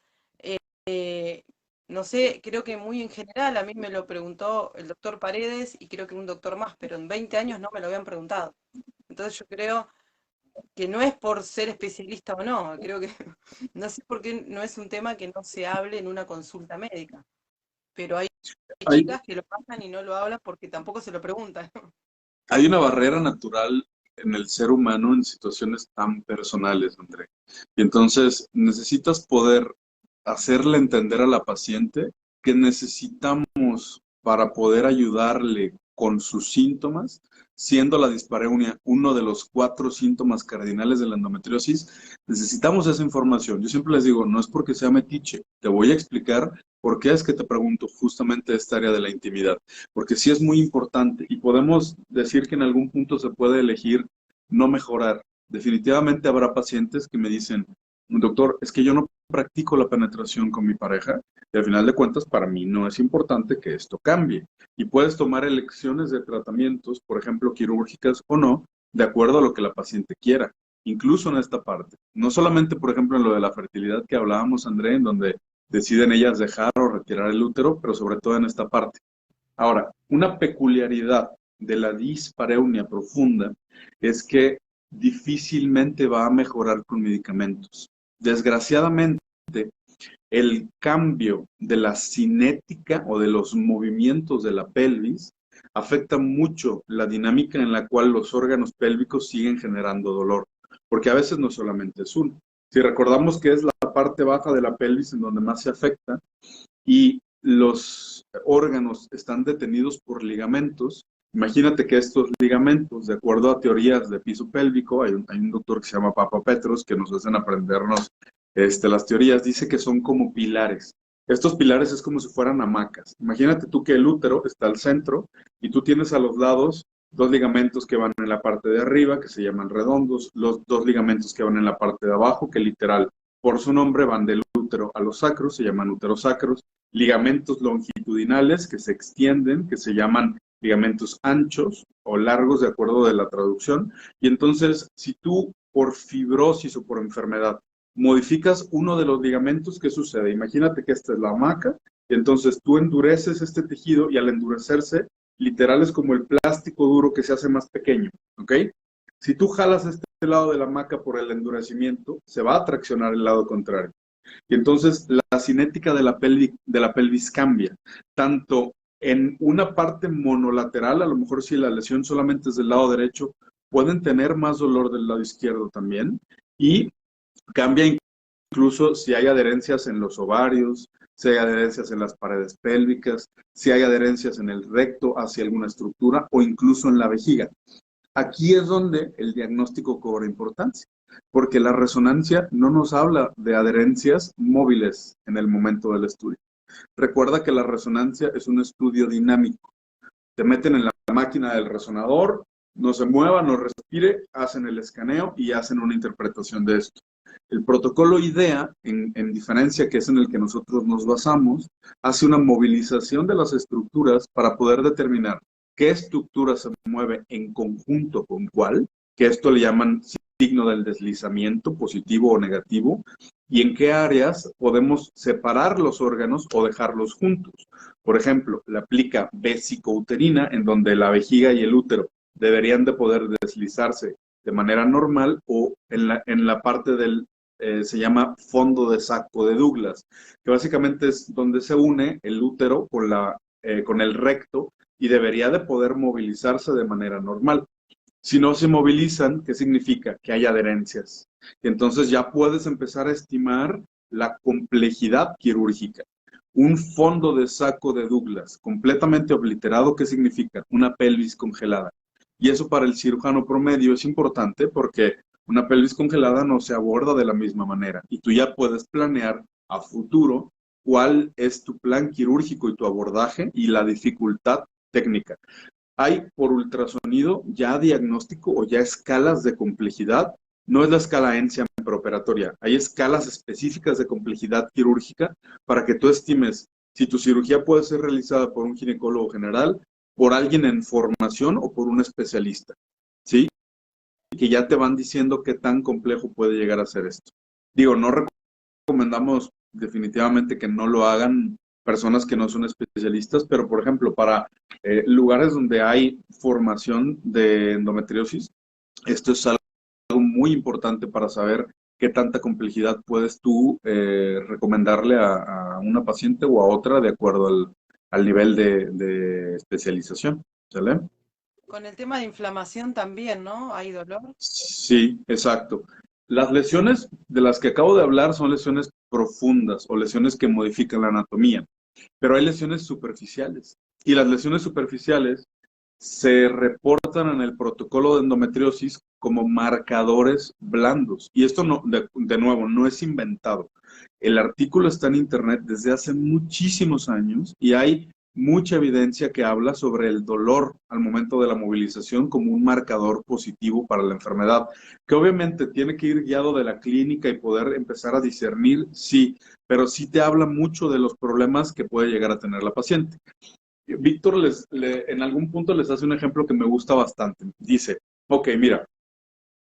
Eh, no sé, creo que muy en general, a mí me lo preguntó el doctor Paredes y creo que un doctor más, pero en 20 años no me lo habían preguntado. Entonces yo creo que no es por ser especialista o no, creo que no sé por qué no es un tema que no se hable en una consulta médica, pero hay Hay, chicas que lo pasan y no lo hablan porque tampoco se lo preguntan. hay una barrera natural en el ser humano en situaciones tan personales, André. Y entonces necesitas poder hacerle entender a la paciente que necesitamos para poder ayudarle con sus síntomas, siendo la dispareunia uno de los 4 síntomas cardinales de la endometriosis, necesitamos esa información. Yo siempre les digo, no es porque sea metiche, te voy a explicar por qué es que te pregunto justamente esta área de la intimidad, porque sí es muy importante y podemos decir que en algún punto se puede elegir no mejorar. Definitivamente habrá pacientes que me dicen, doctor, es que yo no practico la penetración con mi pareja y al final de cuentas para mí no es importante que esto cambie. Y puedes tomar elecciones de tratamientos, por ejemplo, quirúrgicas o no, de acuerdo a lo que la paciente quiera, incluso en esta parte. No solamente, por ejemplo, en lo de la fertilidad que hablábamos, André, en donde deciden ellas dejar o retirar el útero, pero sobre todo en esta parte. Ahora, una peculiaridad de la dispareunia profunda es que difícilmente va a mejorar con medicamentos. Desgraciadamente, el cambio de la cinética o de los movimientos de la pelvis afecta mucho la dinámica en la cual los órganos pélvicos siguen generando dolor, porque a veces no solamente es uno. Si recordamos que es la parte baja de la pelvis en donde más se afecta y los órganos están detenidos por ligamentos, imagínate que estos ligamentos, de acuerdo a teorías de piso pélvico, hay un doctor que se llama Papa Petros que nos hacen aprendernos las teorías, dice que son como pilares. Estos pilares es como si fueran hamacas. Imagínate tú que el útero está al centro y tú tienes a los lados 2 ligamentos que van en la parte de arriba, que se llaman redondos, los 2 ligamentos que van en la parte de abajo, que literal, por su nombre, van del útero a los sacros, se llaman uterosacros, ligamentos longitudinales que se extienden, que se llaman ligamentos anchos o largos, de acuerdo de la traducción. Y entonces, si tú por fibrosis o por enfermedad modificas uno de los ligamentos, ¿qué sucede? Imagínate que esta es la hamaca, y entonces tú endureces este tejido y al endurecerse, literal es como el plástico duro que se hace más pequeño, ¿ok? Si tú jalas este lado de la hamaca por el endurecimiento, se va a traccionar el lado contrario. Y entonces la cinética de la pelvis cambia, tanto en una parte monolateral, a lo mejor si la lesión solamente es del lado derecho, pueden tener más dolor del lado izquierdo también, y cambia incluso si hay adherencias en los ovarios, si hay adherencias en las paredes pélvicas, si hay adherencias en el recto hacia alguna estructura o incluso en la vejiga. Aquí es donde el diagnóstico cobra importancia, porque la resonancia no nos habla de adherencias móviles en el momento del estudio. Recuerda que la resonancia es un estudio dinámico. Te meten en la máquina del resonador, no se mueva, no respire, hacen el escaneo y hacen una interpretación de esto. El protocolo IDEA, en diferencia que es en el que nosotros nos basamos, hace una movilización de las estructuras para poder determinar qué estructura se mueve en conjunto con cuál, que esto le llaman signo del deslizamiento, positivo o negativo, y en qué áreas podemos separar los órganos o dejarlos juntos. Por ejemplo, la plica vesicouterina, en donde la vejiga y el útero deberían de poder deslizarse de manera normal, o en la parte del, se llama fondo de saco de Douglas, que básicamente es donde se une el útero con el recto y debería de poder movilizarse de manera normal. Si no se movilizan, ¿qué significa? Que hay adherencias. Entonces ya puedes empezar a estimar la complejidad quirúrgica. Un fondo de saco de Douglas completamente obliterado, ¿qué significa? Una pelvis congelada. Y eso para el cirujano promedio es importante porque una pelvis congelada no se aborda de la misma manera. Y tú ya puedes planear a futuro cuál es tu plan quirúrgico y tu abordaje y la dificultad técnica. Hay por ultrasonido ya diagnóstico o ya escalas de complejidad. No es la escala ENSIAM preoperatoria. Hay escalas específicas de complejidad quirúrgica para que tú estimes si tu cirugía puede ser realizada por un ginecólogo general, por alguien en formación o por un especialista, ¿sí? Que ya te van diciendo qué tan complejo puede llegar a ser esto. Digo, no recomendamos definitivamente que no lo hagan personas que no son especialistas, pero por ejemplo, para lugares donde hay formación de endometriosis, esto es algo muy importante para saber qué tanta complejidad puedes tú recomendarle a una paciente o a otra de acuerdo al nivel de especialización. ¿Sale? Con el tema de inflamación también, ¿no? Hay dolor. Sí, exacto. Las lesiones de las que acabo de hablar son lesiones profundas o lesiones que modifican la anatomía, pero hay lesiones superficiales. Y las lesiones superficiales se reportan en el protocolo de endometriosis como marcadores blandos. Y esto no, de nuevo, no es inventado. El artículo está en internet desde hace muchísimos años y hay mucha evidencia que habla sobre el dolor al momento de la movilización como un marcador positivo para la enfermedad, que obviamente tiene que ir guiado de la clínica y poder empezar a discernir, sí, pero sí te habla mucho de los problemas que puede llegar a tener la paciente. Víctor en algún punto les hace un ejemplo que me gusta bastante. Dice, ok, mira,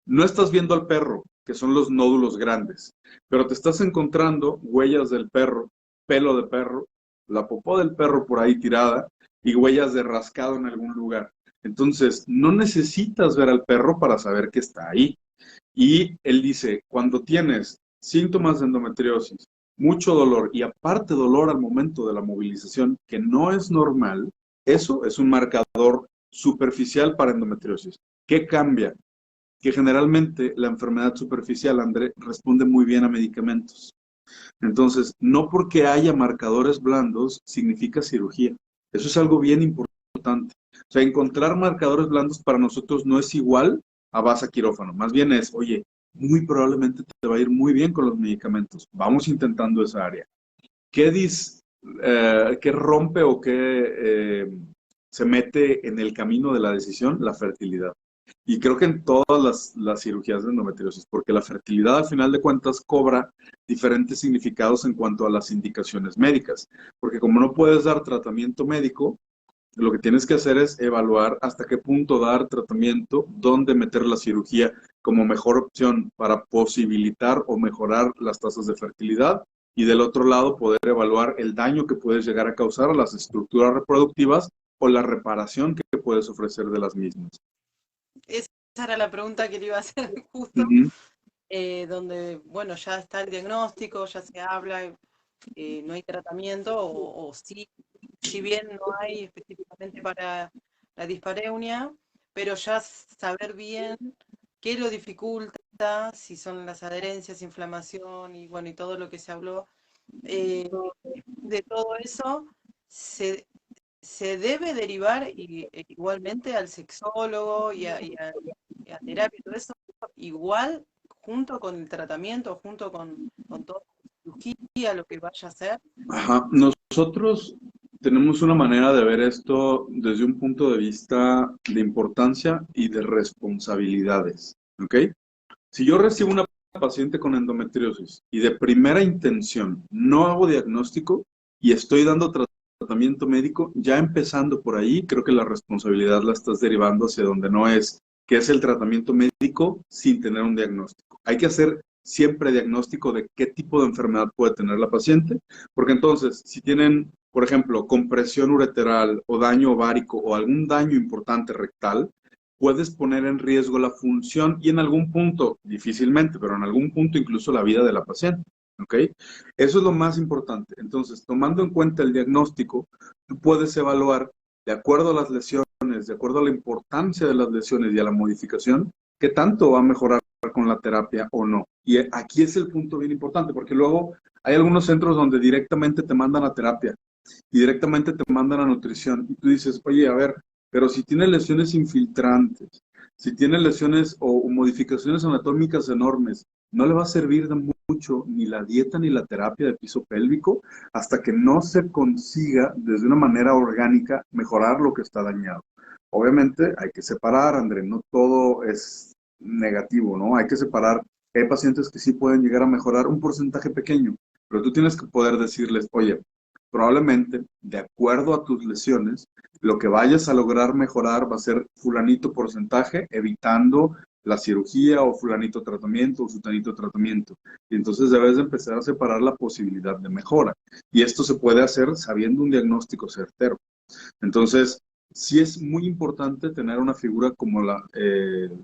no estás viendo al perro, que son los nódulos grandes, pero te estás encontrando huellas del perro, pelo de perro, la popó del perro por ahí tirada y huellas de rascado en algún lugar. Entonces, no necesitas ver al perro para saber que está ahí. Y él dice, cuando tienes síntomas de endometriosis, mucho dolor y aparte dolor al momento de la movilización, que no es normal, eso es un marcador superficial para endometriosis. ¿Qué cambia? Que generalmente la enfermedad superficial, André, responde muy bien a medicamentos. Entonces, no porque haya marcadores blandos significa cirugía. Eso es algo bien importante. O sea, encontrar marcadores blandos para nosotros no es igual a vas a quirófano. Más bien es, oye, muy probablemente te va a ir muy bien con los medicamentos. Vamos intentando esa área. ¿Qué, qué rompe o qué se mete en el camino de la decisión? La fertilidad. Y creo que en todas las cirugías de endometriosis, porque la fertilidad al final de cuentas cobra diferentes significados en cuanto a las indicaciones médicas. Porque como no puedes dar tratamiento médico, lo que tienes que hacer es evaluar hasta qué punto dar tratamiento, dónde meter la cirugía como mejor opción para posibilitar o mejorar las tasas de fertilidad y del otro lado poder evaluar el daño que puedes llegar a causar a las estructuras reproductivas o la reparación que puedes ofrecer de las mismas. Esa era la pregunta que le iba a hacer justo, Ujú. donde, bueno, ya está el diagnóstico, ya se habla, no hay tratamiento, o sí, si bien no hay específicamente para la dispareunia, pero ya saber bien qué lo dificulta, si son las adherencias, inflamación y bueno, y todo lo que se habló, eh, de todo eso, se, se debe derivar igualmente al sexólogo y a terapia y todo eso, igual junto con el tratamiento, junto con toda la cirugía, lo que vaya a hacer. Ajá. Nosotros tenemos una manera de ver esto desde un punto de vista de importancia y de responsabilidades, ¿ok? Si yo recibo una paciente con endometriosis y de primera intención no hago diagnóstico y estoy dando tratamiento médico, ya empezando por ahí, creo que la responsabilidad la estás derivando hacia donde no es, que es el tratamiento médico sin tener un diagnóstico. Hay que hacer siempre diagnóstico de qué tipo de enfermedad puede tener la paciente, porque entonces, si tienen, por ejemplo, compresión ureteral o daño ovárico o algún daño importante rectal, puedes poner en riesgo la función y en algún punto, difícilmente, pero en algún punto incluso la vida de la paciente. ¿Ok? Eso es lo más importante. Entonces, tomando en cuenta el diagnóstico, tú puedes evaluar, de acuerdo a las lesiones, de acuerdo a la importancia de las lesiones y a la modificación, qué tanto va a mejorar con la terapia o no. Y aquí es el punto bien importante, porque luego hay algunos centros donde directamente te mandan a terapia y directamente te mandan a nutrición. Y tú dices, oye, a ver, pero si tiene lesiones infiltrantes, si tiene lesiones o modificaciones anatómicas enormes, no le va a servir de mucho ni la dieta ni la terapia de piso pélvico hasta que no se consiga desde una manera orgánica mejorar lo que está dañado. Obviamente hay que separar, André, no todo es negativo, ¿no? Hay que separar. Hay pacientes que sí pueden llegar a mejorar un porcentaje pequeño, pero tú tienes que poder decirles, oye, probablemente, de acuerdo a tus lesiones, lo que vayas a lograr mejorar va a ser fulanito porcentaje, evitando la cirugía o fulanito tratamiento o sutanito tratamiento. Y entonces debes de empezar a separar la posibilidad de mejora. Y esto se puede hacer sabiendo un diagnóstico certero. Entonces, sí es muy importante tener una figura como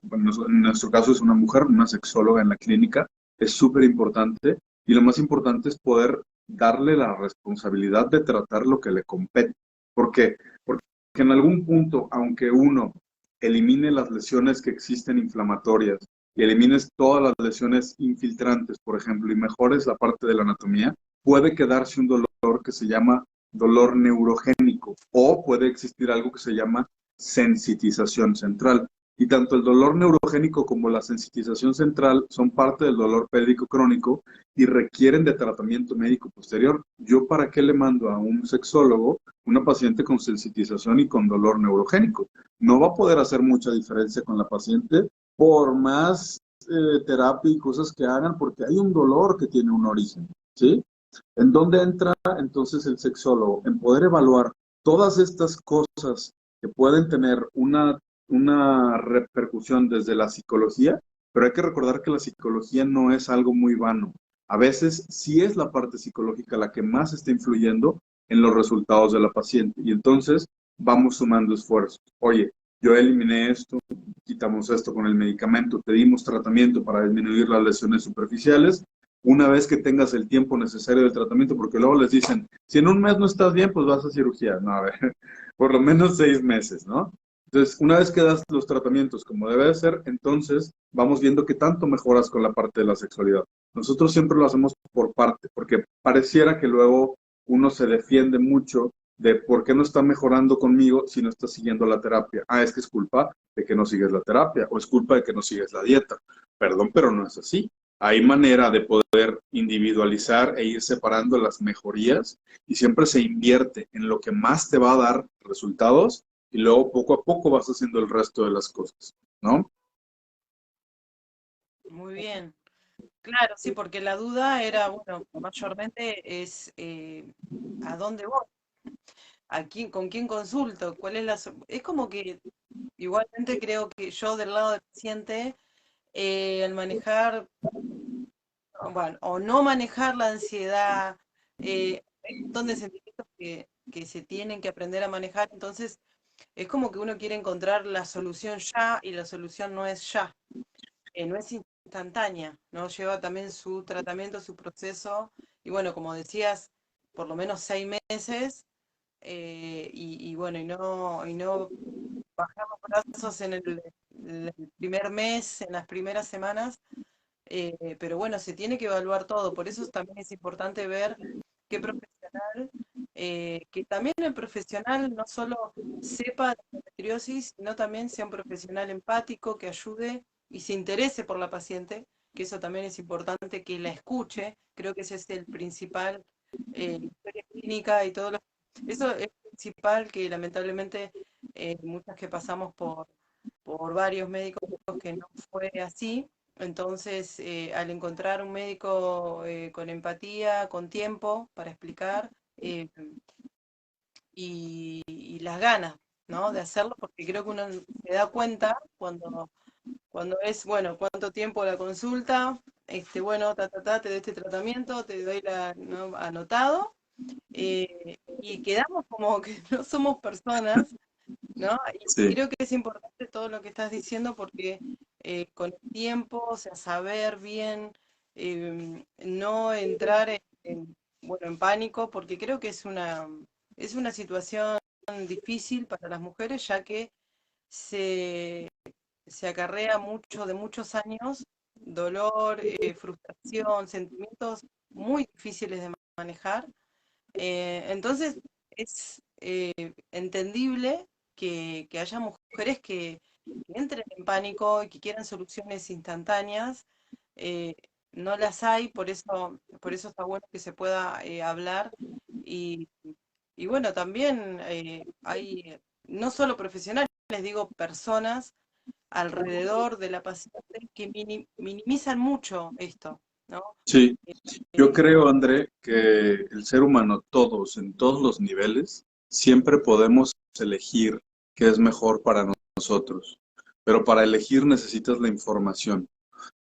bueno, en nuestro caso es una mujer, una sexóloga en la clínica, es súper importante y lo más importante es poder darle la responsabilidad de tratar lo que le compete. ¿Por qué? Porque en algún punto, aunque uno elimine las lesiones que existen inflamatorias y elimines todas las lesiones infiltrantes, por ejemplo, y mejores la parte de la anatomía, puede quedarse un dolor que se llama dolor neurogénico o puede existir algo que se llama sensitización central. Y tanto el dolor neurogénico como la sensitización central son parte del dolor pélvico crónico y requieren de tratamiento médico posterior. ¿Yo para qué le mando a un sexólogo una paciente con sensitización y con dolor neurogénico? No va a poder hacer mucha diferencia con la paciente por más terapia y cosas que hagan porque hay un dolor que tiene un origen, ¿sí? ¿En dónde entra entonces el sexólogo? En poder evaluar todas estas cosas que pueden tener una repercusión desde la psicología, pero hay que recordar que la psicología no es algo muy vano. A veces sí es la parte psicológica la que más está influyendo en los resultados de la paciente. Y entonces vamos sumando esfuerzos. Oye, yo eliminé esto, quitamos esto con el medicamento, te dimos tratamiento para disminuir las lesiones superficiales, una vez que tengas el tiempo necesario del tratamiento, porque luego les dicen, si en un mes no estás bien, pues vas a cirugía. No, a ver, por lo menos 6 meses, ¿no? Entonces, una vez que das los tratamientos como debe de ser, entonces vamos viendo qué tanto mejoras con la parte de la sexualidad. Nosotros siempre lo hacemos por parte, porque pareciera que luego uno se defiende mucho de por qué no está mejorando conmigo si no está siguiendo la terapia. Ah, es que es culpa de que no sigues la terapia o es culpa de que no sigues la dieta. Perdón, pero no es así. Hay manera de poder individualizar e ir separando las mejorías y siempre se invierte en lo que más te va a dar resultados y luego poco a poco vas haciendo el resto de las cosas, ¿no? Muy bien. Claro, sí, porque la duda era, bueno, mayormente es ¿a dónde voy? ¿A quién, con quién consulto? ¿Cuál es Es como que igualmente creo que yo del lado del paciente, al manejar, bueno, o no manejar la ansiedad, hay un montón de sentimientos que se tienen que aprender a manejar, entonces es como que uno quiere encontrar la solución ya y la solución no es ya, no es instantánea, ¿no? Lleva también su tratamiento, su proceso, y bueno, como decías, por lo menos 6 meses, y bueno, y no bajamos brazos en el primer mes, en las primeras semanas, pero bueno, se tiene que evaluar todo, por eso también es importante ver qué profesional, que también el profesional no solo sepa de endometriosis, sino también sea un profesional empático que ayude y se interese por la paciente, que eso también es importante, que la escuche, creo que ese es el principal, historia clínica y todo eso es principal que lamentablemente muchas que pasamos por varios médicos que no fue así. Entonces, al encontrar un médico con empatía, con tiempo para explicar y las ganas, ¿no? De hacerlo, porque creo que uno se da cuenta cuando es, bueno, cuánto tiempo la consulta, bueno, te doy este tratamiento, te doy ¿no? Anotado, y quedamos como que no somos personas, ¿no? Y Sí. creo que es importante todo lo que estás diciendo porque con el tiempo, o sea, saber bien, no entrar bueno, en pánico, porque creo que es una situación difícil para las mujeres, ya que se, se acarrea mucho de muchos años, dolor, frustración, sentimientos muy difíciles de manejar. Entonces, es entendible que haya mujeres que entren en pánico y que quieran soluciones instantáneas. eh, no las hay, por eso está bueno que se pueda hablar. Y, y bueno, también hay no solo profesionales, les digo, personas alrededor de la paciente que minimizan mucho esto, ¿no? Sí, yo Eh, creo, André, que el ser humano, todos, en todos los niveles, siempre podemos elegir qué es mejor para nosotros. Pero para elegir necesitas la información.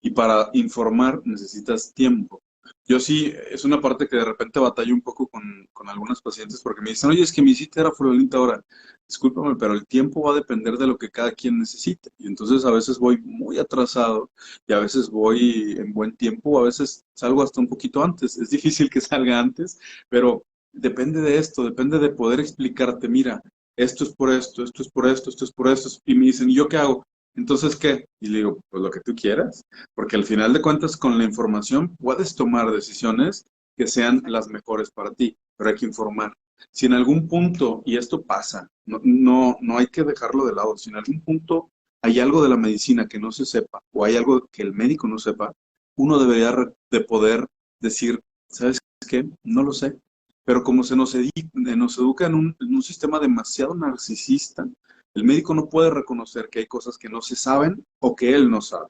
Y para informar necesitas tiempo. Yo sí, es una parte que de repente batallo un poco con algunas pacientes porque me dicen, oye, es que mi cita era fulanita ahora. Discúlpame, pero el tiempo va a depender de lo que cada quien necesite. Y entonces a veces voy muy atrasado y a veces voy en buen tiempo, o a veces salgo hasta un poquito antes. Es difícil que salga antes, pero depende de esto, depende de poder explicarte, mira, esto es por esto, esto es por esto, esto es por esto. Y me dicen, ¿y yo qué hago? Entonces, ¿qué? Y le digo, pues lo que tú quieras, porque al final de cuentas con la información puedes tomar decisiones que sean las mejores para ti, pero hay que informar. Si en algún punto, y esto pasa, no hay que dejarlo de lado, si en algún punto hay algo de la medicina que no se sepa o hay algo que el médico no sepa, uno debería de poder decir, ¿sabes qué? No lo sé. Pero como nos educa en un sistema demasiado narcisista, el médico no puede reconocer que hay cosas que no se saben o que él no sabe.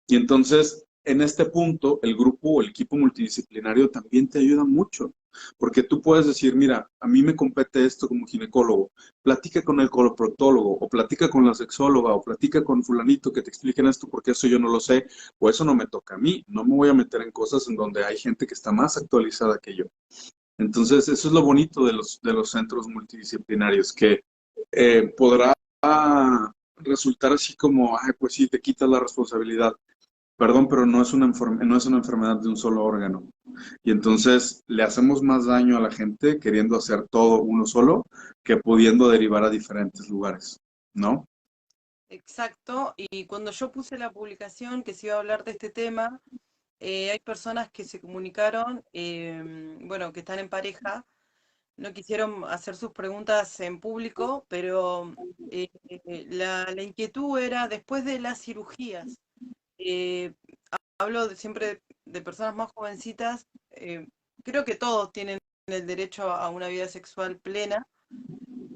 Y entonces, en este punto, el grupo o el equipo multidisciplinario también te ayuda mucho, porque tú puedes decir, mira, a mí me compete esto como ginecólogo, platica con el coloproctólogo, o platica con la sexóloga, o platica con fulanito que te expliquen esto, porque eso yo no lo sé, o eso no me toca a mí, no me voy a meter en cosas en donde hay gente que está más actualizada que yo. Entonces, eso es lo bonito de los centros multidisciplinarios, que podrá resultar así como, ay, pues sí, te quitas la responsabilidad. Perdón, pero no es una enfermedad de un solo órgano. Y entonces le hacemos más daño a la gente queriendo hacer todo uno solo que pudiendo derivar a diferentes lugares, ¿no? exacto, y cuando yo puse la publicación que se iba a hablar de este tema, hay personas que se comunicaron, bueno, que están en pareja, no quisieron hacer sus preguntas en público, pero la inquietud era después de las cirugías. eh, Hablo siempre de personas más jovencitas, creo que todos tienen el derecho a una vida sexual plena,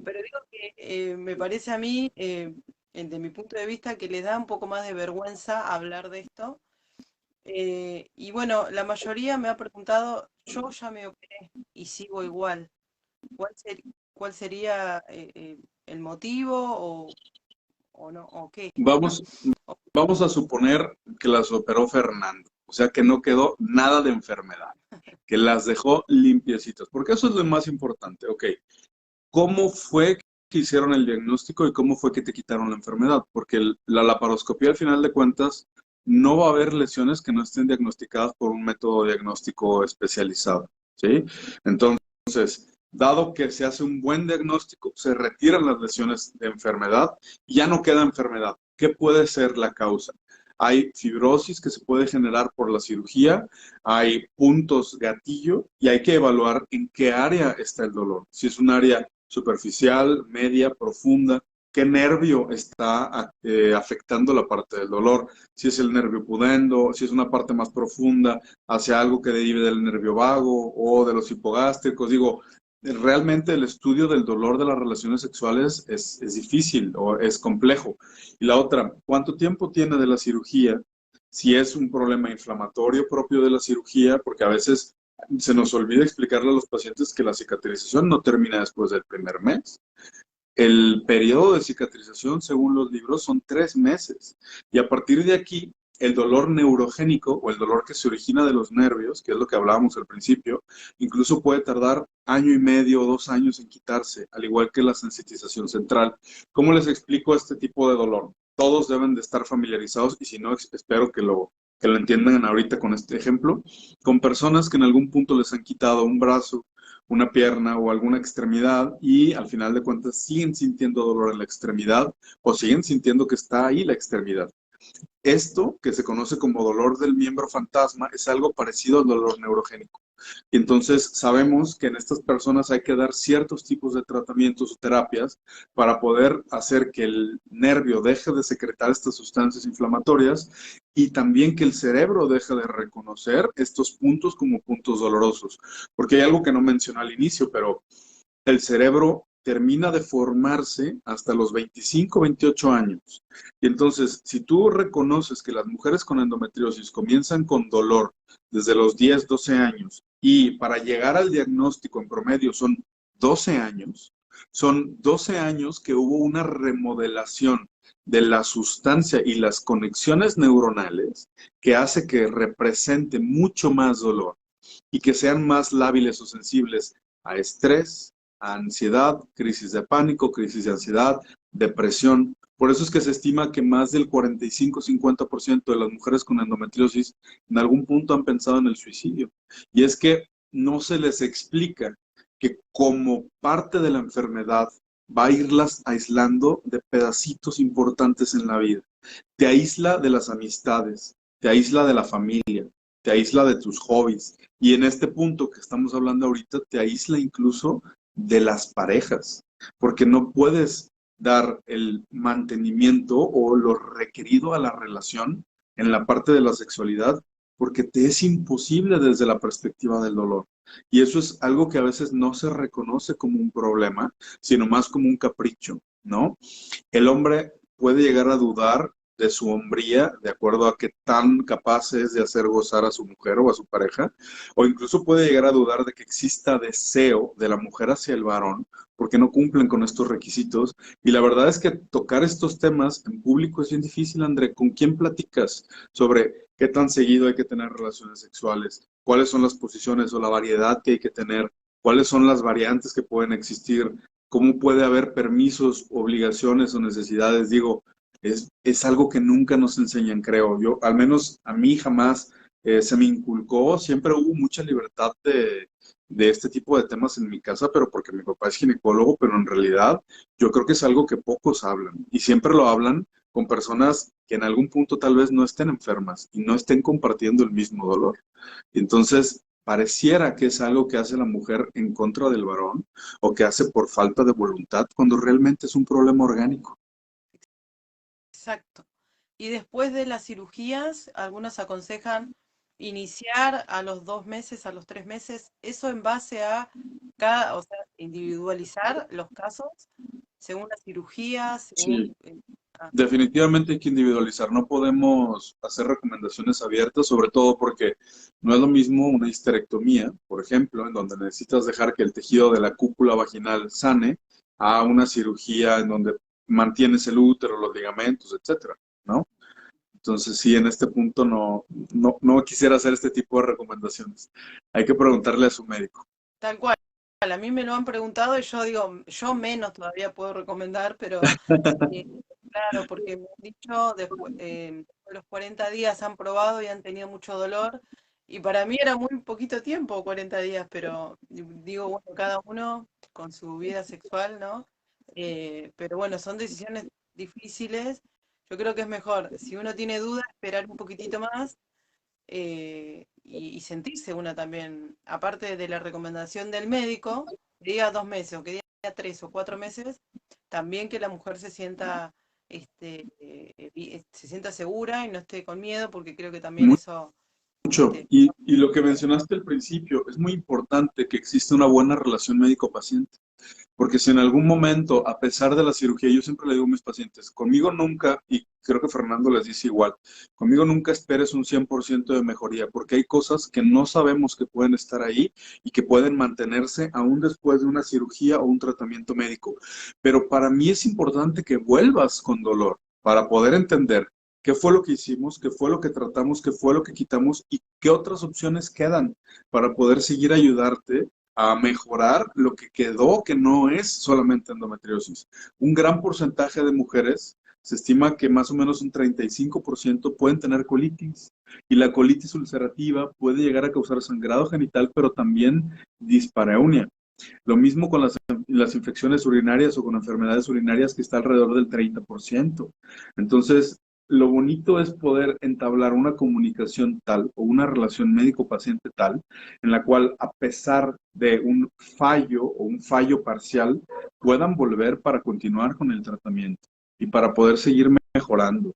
pero digo que me parece a mí, de mi punto de vista, que les da un poco más de vergüenza hablar de esto. Y bueno, la mayoría me ha preguntado, yo ya me operé y sigo igual. ¿Cuál, cuál sería el motivo o no, o qué? Vamos, O- vamos a suponer que las operó Fernando, o sea que no quedó nada de enfermedad, que las dejó limpiecitas, porque eso es lo más importante. Ok, ¿cómo fue que hicieron el diagnóstico y cómo fue que te quitaron la enfermedad? Porque la laparoscopía, al final de cuentas, no va a haber lesiones que no estén diagnosticadas por un método diagnóstico especializado, ¿sí? Entonces, dado que se hace un buen diagnóstico, se retiran las lesiones de enfermedad y ya no queda enfermedad. ¿Qué puede ser la causa? Hay fibrosis que se puede generar por la cirugía, hay puntos gatillo y hay que evaluar en qué área está el dolor. Si es un área superficial, media, profunda, qué nervio está afectando la parte del dolor, si es el nervio pudendo, si es una parte más profunda hacia algo que derive del nervio vago o de los hipogástricos. Digo, realmente el estudio del dolor de las relaciones sexuales es difícil o es complejo. Y la otra, ¿cuánto tiempo tiene de la cirugía? Si es un problema inflamatorio propio de la cirugía, porque a veces se nos olvida explicarle a los pacientes que la cicatrización no termina después del primer mes. El periodo de cicatrización, según los libros, son 3 meses. Y a partir de aquí, el dolor neurogénico o el dolor que se origina de los nervios, que es lo que hablábamos al principio, incluso puede tardar año y medio o 2 años en quitarse, al igual que la sensitización central. ¿Cómo les explico este tipo de dolor? Todos deben de estar familiarizados y si no, espero que lo entiendan ahorita con este ejemplo, con personas que en algún punto les han quitado un brazo, una pierna o alguna extremidad y al final de cuentas siguen sintiendo dolor en la extremidad o siguen sintiendo que está ahí la extremidad. Esto, que se conoce como dolor del miembro fantasma, es algo parecido al dolor neurogénico. Y entonces sabemos que en estas personas hay que dar ciertos tipos de tratamientos o terapias para poder hacer que el nervio deje de secretar estas sustancias inflamatorias y también que el cerebro deje de reconocer estos puntos como puntos dolorosos. Porque hay algo que no mencioné al inicio, pero el cerebro termina de formarse hasta los 25, 28 años. Y entonces, si tú reconoces que las mujeres con endometriosis comienzan con dolor desde los 10, 12 años y para llegar al diagnóstico en promedio son 12 años que hubo una remodelación de la sustancia y las conexiones neuronales que hace que represente mucho más dolor y que sean más lábiles o sensibles a estrés, a ansiedad, crisis de pánico, crisis de ansiedad, depresión. Por eso es que se estima que más del 45-50% de las mujeres con endometriosis en algún punto han pensado en el suicidio. Y es que no se les explica que como parte de la enfermedad va a irlas aislando de pedacitos importantes en la vida. Te aísla de las amistades, te aísla de la familia, te aísla de tus hobbies. Y en este punto que estamos hablando ahorita, te aísla incluso de las parejas, porque no puedes dar el mantenimiento o lo requerido a la relación en la parte de la sexualidad, porque te es imposible desde la perspectiva del dolor. Y eso es algo que a veces no se reconoce como un problema, sino más como un capricho, ¿no? El hombre puede llegar a dudar de su hombría, de acuerdo a qué tan capaz es de hacer gozar a su mujer o a su pareja, o incluso puede llegar a dudar de que exista deseo de la mujer hacia el varón, porque no cumplen con estos requisitos. Y la verdad es que tocar estos temas en público es bien difícil, André. ¿Con quién platicas sobre qué tan seguido hay que tener relaciones sexuales? ¿Cuáles son las posiciones o la variedad que hay que tener? ¿Cuáles son las variantes que pueden existir? ¿Cómo puede haber permisos, obligaciones o necesidades? Digo, es algo que nunca nos enseñan, creo. Yo, al menos a mí jamás se me inculcó, siempre hubo mucha libertad de este tipo de temas en mi casa, pero porque mi papá es ginecólogo, pero en realidad yo creo que es algo que pocos hablan y siempre lo hablan con personas que en algún punto tal vez no estén enfermas y no estén compartiendo el mismo dolor. Entonces, pareciera que es algo que hace la mujer en contra del varón o que hace por falta de voluntad, cuando realmente es un problema orgánico. Exacto. Y después de las cirugías, algunos aconsejan iniciar a los 2 meses, a los 3 meses, eso en base a cada, o sea, individualizar los casos según la cirugía, según... Sí, definitivamente hay que individualizar, no podemos hacer recomendaciones abiertas, sobre todo porque no es lo mismo una histerectomía, por ejemplo, en donde necesitas dejar que el tejido de la cúpula vaginal sane, a una cirugía en donde mantienes el útero, los ligamentos, etcétera, ¿no? Entonces, sí, en este punto no quisiera hacer este tipo de recomendaciones. Hay que preguntarle a su médico. Tal cual. A mí me lo han preguntado y yo digo, yo menos todavía puedo recomendar, pero eh, claro, porque me han dicho, después, de los 40 días han probado y han tenido mucho dolor. Y para mí era muy poquito tiempo, 40 días, pero digo, bueno, cada uno con su vida sexual, ¿no? Pero bueno, son decisiones difíciles. Yo creo que es mejor, si uno tiene dudas, esperar un poquitito más y sentirse una también, aparte de la recomendación del médico, que diga 2 meses o que diga 3 o 4 meses, también que la mujer se sienta, se sienta segura y no esté con miedo, porque creo que también eso, Mucho. este, Y lo que mencionaste al principio, es muy importante que exista una buena relación médico-paciente. Porque si en algún momento, a pesar de la cirugía, yo siempre le digo a mis pacientes, conmigo nunca, y creo que Fernando les dice igual, conmigo nunca esperes un 100% de mejoría, porque hay cosas que no sabemos que pueden estar ahí y que pueden mantenerse aún después de una cirugía o un tratamiento médico. Pero para mí es importante que vuelvas con dolor para poder entender qué fue lo que hicimos, qué fue lo que tratamos, qué fue lo que quitamos y qué otras opciones quedan para poder seguir ayudarte a mejorar lo que quedó, que no es solamente endometriosis. Un gran porcentaje de mujeres, se estima que más o menos un 35% pueden tener colitis. Y la colitis ulcerativa puede llegar a causar sangrado genital, pero también dispareunia. Lo mismo con las infecciones urinarias o con enfermedades urinarias, que está alrededor del 30%. Entonces, lo bonito es poder entablar una comunicación tal o una relación médico-paciente tal en la cual, a pesar de un fallo o un fallo parcial, puedan volver para continuar con el tratamiento y para poder seguir mejorando.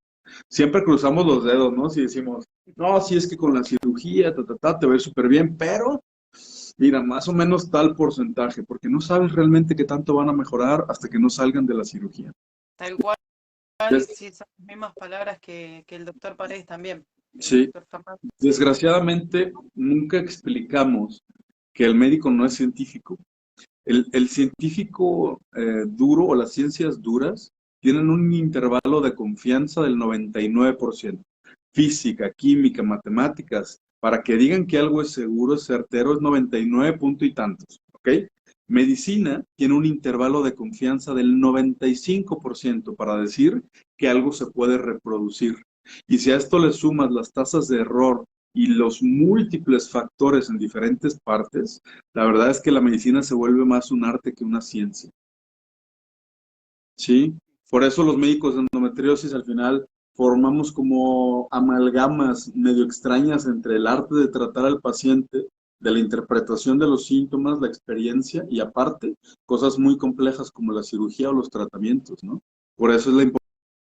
Siempre cruzamos los dedos, ¿no? Si decimos, no, si es que con la cirugía, te va a ir súper bien, pero Mira, más o menos tal porcentaje, porque no sabes realmente qué tanto van a mejorar hasta que no salgan de la cirugía. Tal cual, Des- sí, son las mismas palabras que el doctor Paredes también, el sí, doctor Fernández, sí. desgraciadamente nunca explicamos que el médico no es científico. El científico duro o las ciencias duras tienen un intervalo de confianza del 99%. Física, química, matemáticas, para que digan que algo es seguro, es certero, es 99 punto y tantos, ¿ok? Medicina tiene un intervalo de confianza del 95% para decir que algo se puede reproducir. Y si a esto le sumas las tasas de error y los múltiples factores en diferentes partes, la verdad es que la medicina se vuelve más un arte que una ciencia, ¿sí? Por eso los médicos de endometriosis al final formamos como amalgamas medio extrañas entre el arte de tratar al paciente, de la interpretación de los síntomas, la experiencia y aparte cosas muy complejas como la cirugía o los tratamientos, ¿no? Por eso es la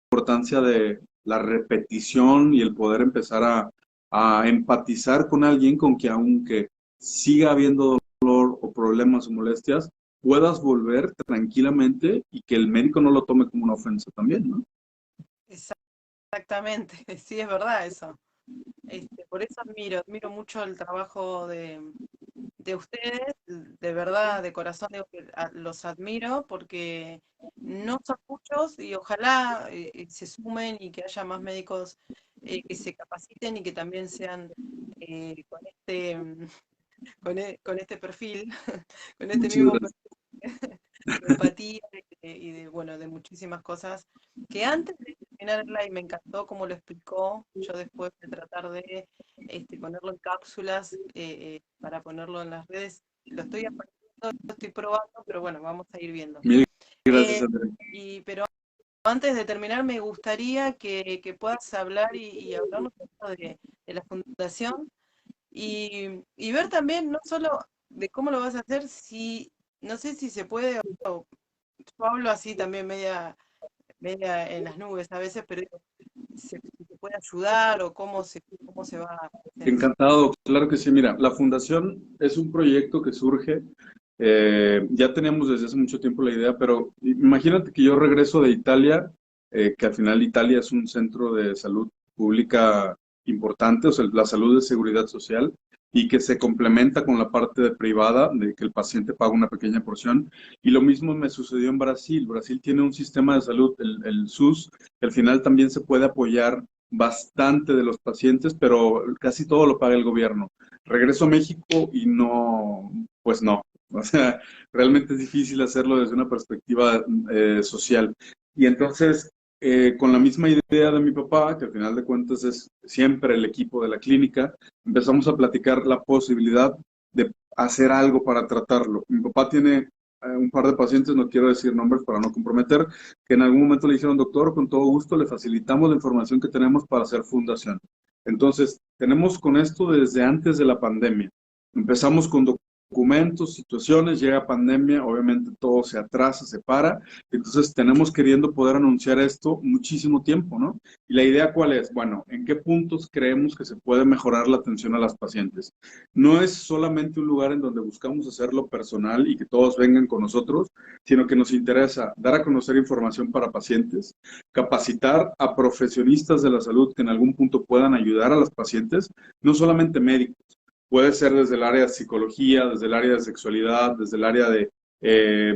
importancia de la repetición y el poder empezar a empatizar con alguien con que aunque siga habiendo dolor o problemas o molestias, puedas volver tranquilamente y que el médico no lo tome como una ofensa también, ¿no? Exactamente, sí, es verdad eso. Por eso admiro mucho el trabajo de ustedes, de verdad, de corazón digo que los admiro porque no son muchos y ojalá se sumen y que haya más médicos que se capaciten y que también sean con con este perfil, con este Muchas mismo gracias. perfil de empatía y de, bueno, de muchísimas cosas que antes de terminar el live me encantó cómo lo explicó. Yo después de tratar de ponerlo en cápsulas para ponerlo en las redes, lo estoy aprendiendo, lo estoy probando, pero bueno, vamos a ir viendo. Mil gracias, Eh, André. pero antes de terminar, me gustaría que puedas hablar y hablarnos un poco de la fundación y ver también no solo de cómo lo vas a hacer, si, no sé si se puede, yo hablo así también media en las nubes a veces, pero digo, si se puede ayudar o cómo se va a hacer eso. Encantado, claro que sí. Mira, la fundación es un proyecto que surge, ya teníamos desde hace mucho tiempo la idea, pero imagínate que yo regreso de Italia, que al final Italia es un centro de salud pública importante, o sea, la salud de seguridad social, y que se complementa con la parte de privada, de que el paciente paga una pequeña porción. Y lo mismo me sucedió en Brasil. Brasil tiene un sistema de salud, el SUS, que al final también se puede apoyar bastante de los pacientes, pero casi todo lo paga el gobierno. Regreso a México y no, pues no. O sea, realmente es difícil hacerlo desde una perspectiva social. Y entonces, con la misma idea de mi papá, que al final de cuentas es siempre el equipo de la clínica, empezamos a platicar la posibilidad de hacer algo para tratarlo. Mi papá tiene un par de pacientes, no quiero decir nombres para no comprometer, que en algún momento le dijeron, doctor, con todo gusto le facilitamos la información que tenemos para hacer fundación. Entonces, tenemos con esto desde antes de la pandemia. Empezamos con documentos, situaciones, llega pandemia, obviamente todo se atrasa, se para, entonces tenemos queriendo poder anunciar esto muchísimo tiempo, ¿no? Y la idea cuál es, bueno, ¿en qué puntos creemos que se puede mejorar la atención a las pacientes? No es solamente un lugar en donde buscamos hacerlo personal y que todos vengan con nosotros, sino que nos interesa dar a conocer información para pacientes, capacitar a profesionistas de la salud que en algún punto puedan ayudar a los pacientes, no solamente médicos, puede ser desde el área de psicología, desde el área de sexualidad, desde el área de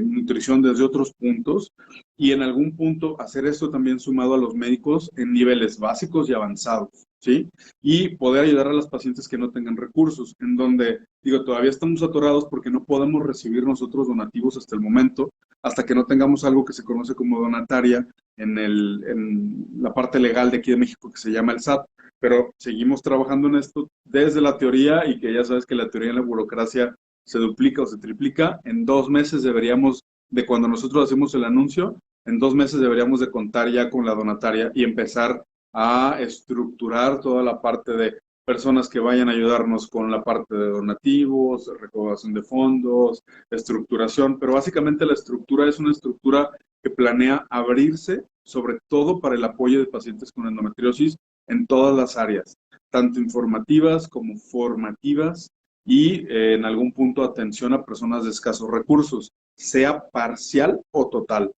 nutrición, desde otros puntos, y en algún punto hacer esto también sumado a los médicos en niveles básicos y avanzados, ¿sí? Y poder ayudar a los pacientes que no tengan recursos, en donde, digo, todavía estamos atorados porque no podemos recibir nosotros donativos hasta el momento, hasta que no tengamos algo que se conoce como donataria en la parte legal de aquí de México que se llama el SAT, pero seguimos trabajando en esto desde la teoría y que ya sabes que la teoría en la burocracia se duplica o se triplica. En 2 meses deberíamos, de cuando nosotros hacemos el anuncio, en 2 meses deberíamos de contar ya con la donataria y empezar a estructurar toda la parte de personas que vayan a ayudarnos con la parte de donativos, recaudación de fondos, estructuración, pero básicamente la estructura es una estructura que planea abrirse sobre todo para el apoyo de pacientes con endometriosis en todas las áreas, tanto informativas como formativas y en algún punto atención a personas de escasos recursos, sea parcial o total.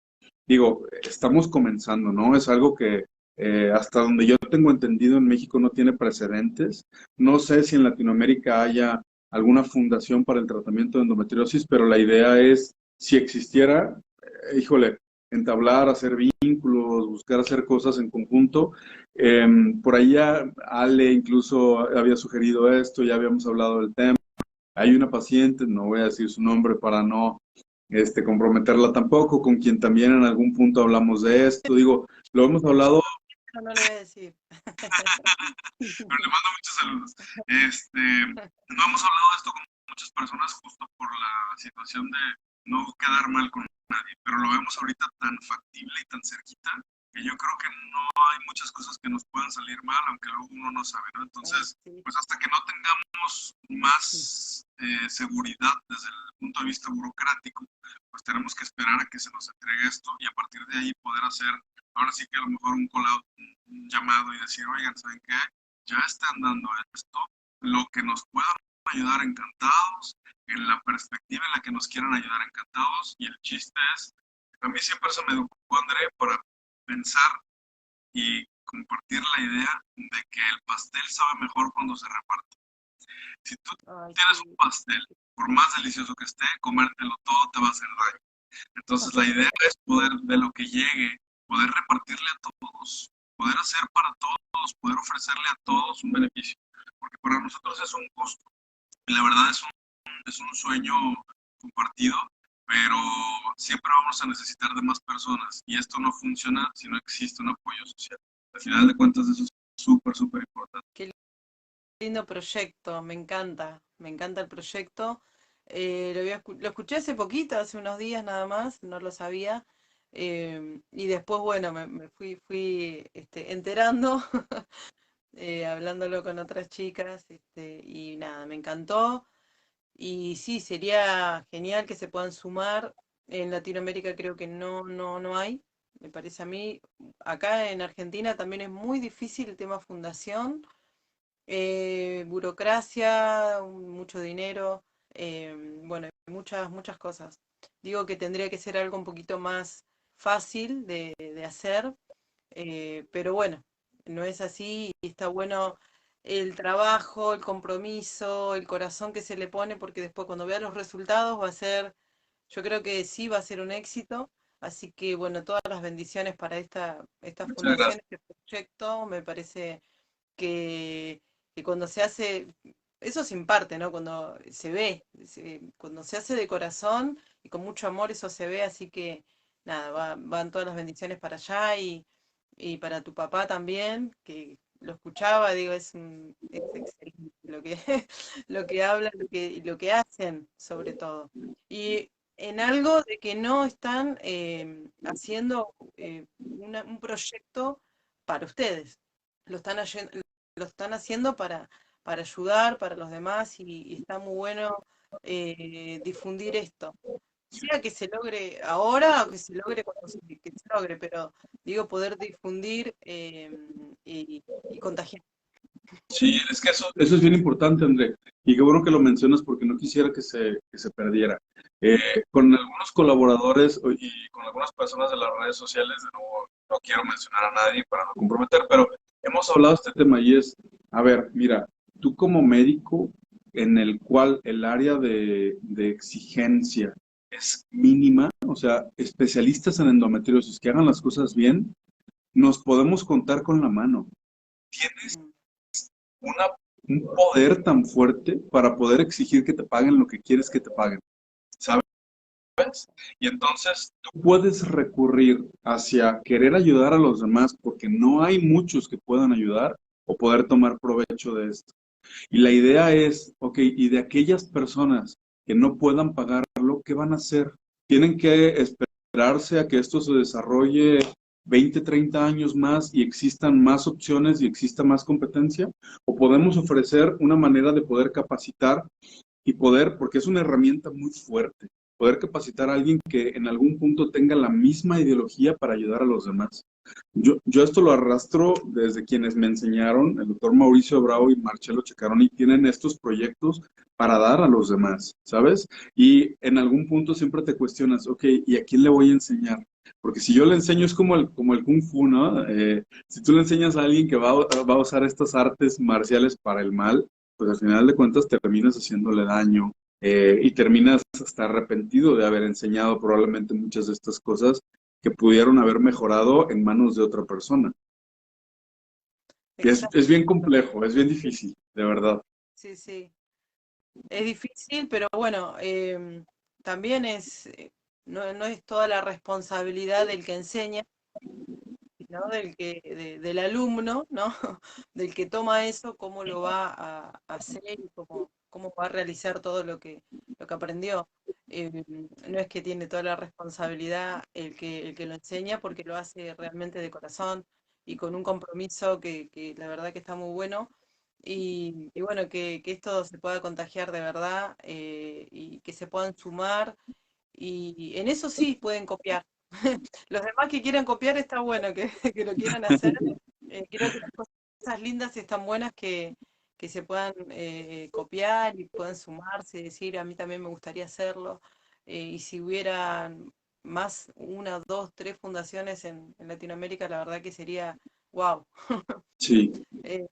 Digo, estamos comenzando, ¿no? Es algo que hasta donde yo tengo entendido en México no tiene precedentes. No sé si en Latinoamérica haya alguna fundación para el tratamiento de endometriosis, pero la idea es, si existiera, híjole, entablar, hacer vínculos, buscar hacer cosas en conjunto. Por ahí ya Ale incluso había sugerido esto, ya habíamos hablado del tema. Hay una paciente, no voy a decir su nombre para no comprometerla tampoco, con quien también en algún punto hablamos de esto. Digo, lo hemos hablado. No, no lo voy a decir. Pero le mando muchos saludos. No hemos hablado de esto con muchas personas justo por la situación de no quedar mal con nadie, pero lo vemos ahorita tan factible y tan cerquita que yo creo que no hay muchas cosas que nos puedan salir mal, aunque luego uno no sabe, ¿no? Entonces, Sí. pues hasta que no tengamos más seguridad desde el punto de vista burocrático, pues tenemos que esperar a que se nos entregue esto y a partir de ahí poder hacer, ahora sí que a lo mejor un call out, un llamado y decir, oigan, ¿saben qué? Ya están dando esto, lo que nos puedan ayudar encantados, en la perspectiva en la que nos quieran ayudar encantados, y el chiste es, a mí siempre se me educó, André, para pensar y compartir la idea de que el pastel sabe mejor cuando se reparte. Si tú Ay, tienes un sí. pastel, por más delicioso que esté, comértelo todo te va a hacer daño. Entonces la idea es poder, de lo que llegue, poder repartirle a todos, poder hacer para todos, poder ofrecerle a todos un beneficio, porque para nosotros es un costo. Y la verdad es un sueño compartido, pero siempre vamos a necesitar de más personas y esto no funciona si no existe un apoyo social. Al final de cuentas eso es súper, súper importante. Qué lindo proyecto, me encanta el proyecto. Lo escuché hace poquito, hace unos días nada más, no lo sabía. Y después, bueno, me fui enterando, hablándolo con otras chicas, y nada, me encantó. Y sí, sería genial que se puedan sumar. En Latinoamérica creo que no hay, me parece a mí. Acá en Argentina también es muy difícil el tema fundación, burocracia, mucho dinero, bueno, muchas cosas. Digo que tendría que ser algo un poquito más fácil de hacer, pero bueno, no es así y está bueno el trabajo, el compromiso, el corazón que se le pone, porque después cuando vea los resultados va a ser, yo creo que sí va a ser un éxito. Así que bueno, todas las bendiciones para esta Muchas fundación, gracias. este proyecto. Me parece que, que cuando se hace, eso se imparte, ¿no? Cuando se ve, cuando se hace de corazón y con mucho amor, eso se ve. Así que nada, van todas las bendiciones para allá y para tu papá también, que lo escuchaba, digo, es excelente lo que, lo que hablan, lo que hacen, sobre todo. Y en algo de que no están haciendo un proyecto para ustedes, lo están, lo están haciendo para ayudar para los demás y está muy bueno difundir esto. Sea que se logre ahora o que se logre cuando que se logre, pero digo poder difundir y contagiar. Sí, es que eso es bien importante, André. Y qué bueno que lo mencionas porque no quisiera que se perdiera. Con algunos colaboradores y con algunas personas de las redes sociales, de nuevo, no quiero mencionar a nadie para no comprometer, pero hemos hablado de este tema y es, a ver, mira, tú como médico en el cual el área de exigencia es mínima, o sea, especialistas en endometriosis que hagan las cosas bien, nos podemos contar con la mano. Tienes Mm. una, un poder tan fuerte para poder exigir que te paguen lo que quieres que te paguen, ¿sabes? Y entonces tú puedes recurrir hacia querer ayudar a los demás porque no hay muchos que puedan ayudar o poder tomar provecho de esto. Y la idea es, ok, y de aquellas personas que no puedan pagarlo, ¿qué van a hacer? Tienen que esperarse a que esto se desarrolle 20, 30 años más y existan más opciones y exista más competencia, o podemos ofrecer una manera de poder capacitar y poder, porque es una herramienta muy fuerte, poder capacitar a alguien que en algún punto tenga la misma ideología para ayudar a los demás. Yo esto lo arrastro desde quienes me enseñaron, el doctor Mauricio Bravo y Marcelo Ceccaroni, tienen estos proyectos para dar a los demás, ¿sabes? Y en algún punto siempre te cuestionas, ok, ¿y a quién le voy a enseñar? Porque si yo le enseño es como el Kung Fu, ¿no? Si tú le enseñas a alguien que va a usar estas artes marciales para el mal, pues al final de cuentas terminas haciéndole daño y terminas hasta arrepentido de haber enseñado probablemente muchas de estas cosas que pudieron haber mejorado en manos de otra persona. Y es Exacto. bien complejo, es bien difícil, de verdad. Sí, sí. Es difícil, pero bueno, también no es toda la responsabilidad del que enseña, ¿no? Del alumno, ¿no? Del que toma eso, cómo lo va a hacer y cómo va a realizar todo lo que aprendió. No es que tiene toda la responsabilidad el que lo enseña, porque lo hace realmente de corazón y con un compromiso que la verdad que está muy bueno. Y bueno, que esto se pueda contagiar de verdad, y que se puedan sumar, y en eso sí pueden copiar. Los demás que quieran copiar está bueno que, que lo quieran hacer. Creo que las cosas lindas están buenas que se puedan copiar y puedan sumarse, decir, a mí también me gustaría hacerlo. Y si hubiera más, una, dos, tres fundaciones en Latinoamérica, la verdad que sería wow. Sí. Sería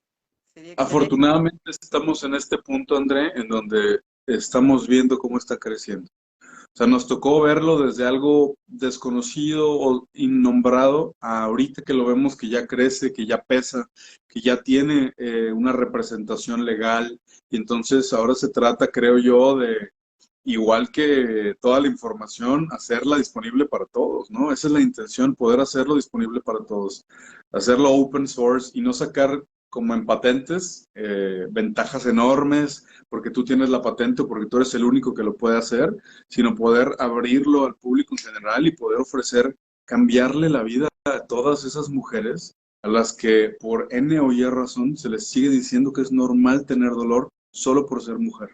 excelente. Afortunadamente estamos en este punto, André, en donde estamos viendo cómo está creciendo. O sea, nos tocó verlo desde algo desconocido o innombrado a ahorita que lo vemos que ya crece, que ya pesa, que ya tiene una representación legal. Y entonces ahora se trata, creo yo, de, igual que toda la información, hacerla disponible para todos, ¿no? Esa es la intención, poder hacerlo disponible para todos. Hacerlo open source y no sacar como en patentes ventajas enormes porque tú tienes la patente o porque tú eres el único que lo puede hacer, sino poder abrirlo al público en general y poder ofrecer, cambiarle la vida a todas esas mujeres a las que por N o Y razón se les sigue diciendo que es normal tener dolor solo por ser mujer.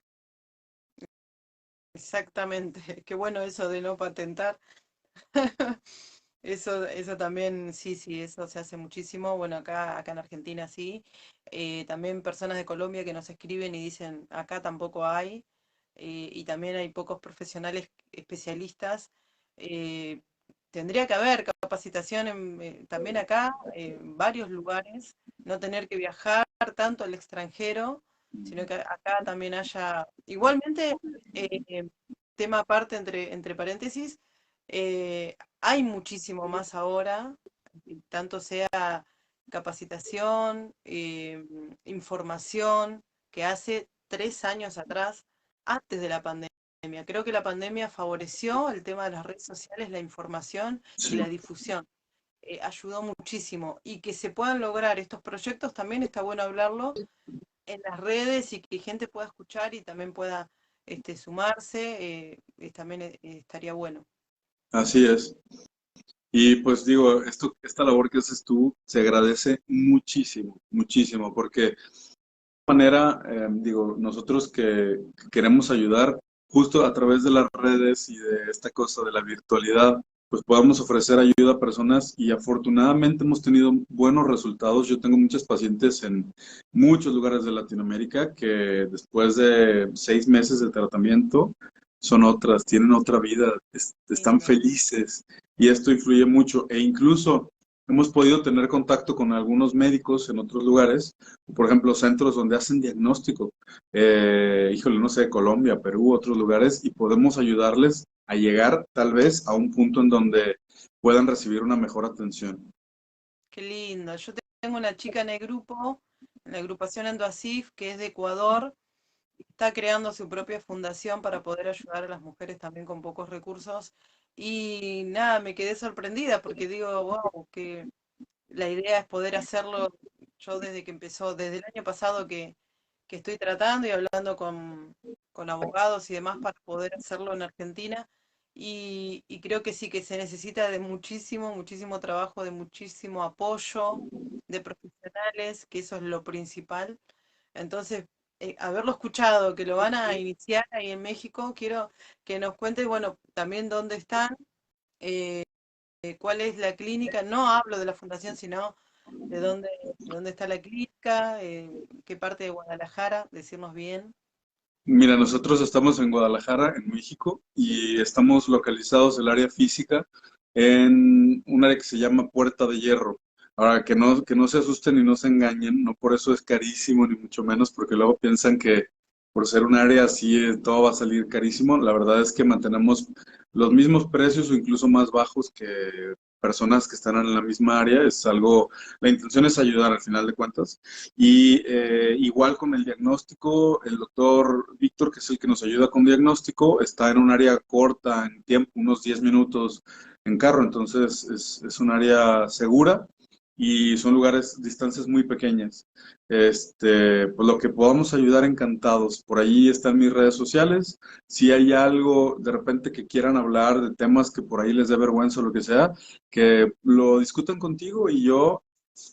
Exactamente. Qué bueno eso de no patentar. Eso también, sí, sí, eso se hace muchísimo. Bueno, acá en Argentina sí. También personas de Colombia que nos escriben y dicen, acá tampoco hay. Y también hay pocos profesionales especialistas. Eh, Tendría que haber capacitación también acá, en varios lugares, no tener que viajar tanto al extranjero, sino que acá también haya, igualmente, tema aparte entre paréntesis, hay muchísimo más ahora, tanto sea capacitación, información, que hace 3 años atrás, antes de la pandemia. Creo que la pandemia favoreció el tema de las redes sociales, la información y Sí. la difusión. Ayudó muchísimo. Y que se puedan lograr estos proyectos, también está bueno hablarlo en las redes y que gente pueda escuchar y también pueda sumarse, también estaría bueno. Así es. Y pues digo, esta labor que haces tú se agradece muchísimo, muchísimo, porque de manera, digo, nosotros que queremos ayudar justo a través de las redes y de esta cosa de la virtualidad, pues podamos ofrecer ayuda a personas y afortunadamente hemos tenido buenos resultados. Yo tengo muchos pacientes en muchos lugares de Latinoamérica que después de 6 meses de tratamiento son otras, tienen otra vida, están Lindo. felices y esto influye mucho e incluso hemos podido tener contacto con algunos médicos en otros lugares, por ejemplo, centros donde hacen diagnóstico, híjole, no sé, Colombia, Perú, otros lugares, y podemos ayudarles a llegar tal vez a un punto en donde puedan recibir una mejor atención. Qué lindo. Yo tengo una chica en el grupo, en la agrupación Endoasif, que es de Ecuador, y está creando su propia fundación para poder ayudar a las mujeres también con pocos recursos. Y nada, me quedé sorprendida porque digo, wow, que la idea es poder hacerlo. Yo desde que empezó, desde el año pasado que estoy tratando y hablando con abogados y demás para poder hacerlo en Argentina. Y creo que sí, que se necesita de muchísimo, muchísimo trabajo, de muchísimo apoyo de profesionales, que eso es lo principal. Entonces, haberlo escuchado, que lo van a iniciar ahí en México, quiero que nos cuentes, bueno, también dónde están, cuál es la clínica. No hablo de la fundación, sino de dónde está la clínica, qué parte de Guadalajara, decirnos bien. Mira, nosotros estamos en Guadalajara, en México, y estamos localizados el área física en un área que se llama Puerta de Hierro. Ahora, que no se asusten y no se engañen, no por eso es carísimo, ni mucho menos, porque luego piensan que por ser un área así todo va a salir carísimo. La verdad es que mantenemos los mismos precios o incluso más bajos que personas que están en la misma área. Es algo, la intención es ayudar al final de cuentas. Y igual con el diagnóstico, el doctor Víctor, que es el que nos ayuda con diagnóstico, está en un área corta en tiempo, unos 10 minutos en carro, entonces es un área segura y son lugares, distancias muy pequeñas. Pues lo que podamos ayudar, encantados. Por ahí están mis redes sociales. Si hay algo de repente que quieran hablar de temas que por ahí les dé vergüenza o lo que sea, que lo discutan contigo y yo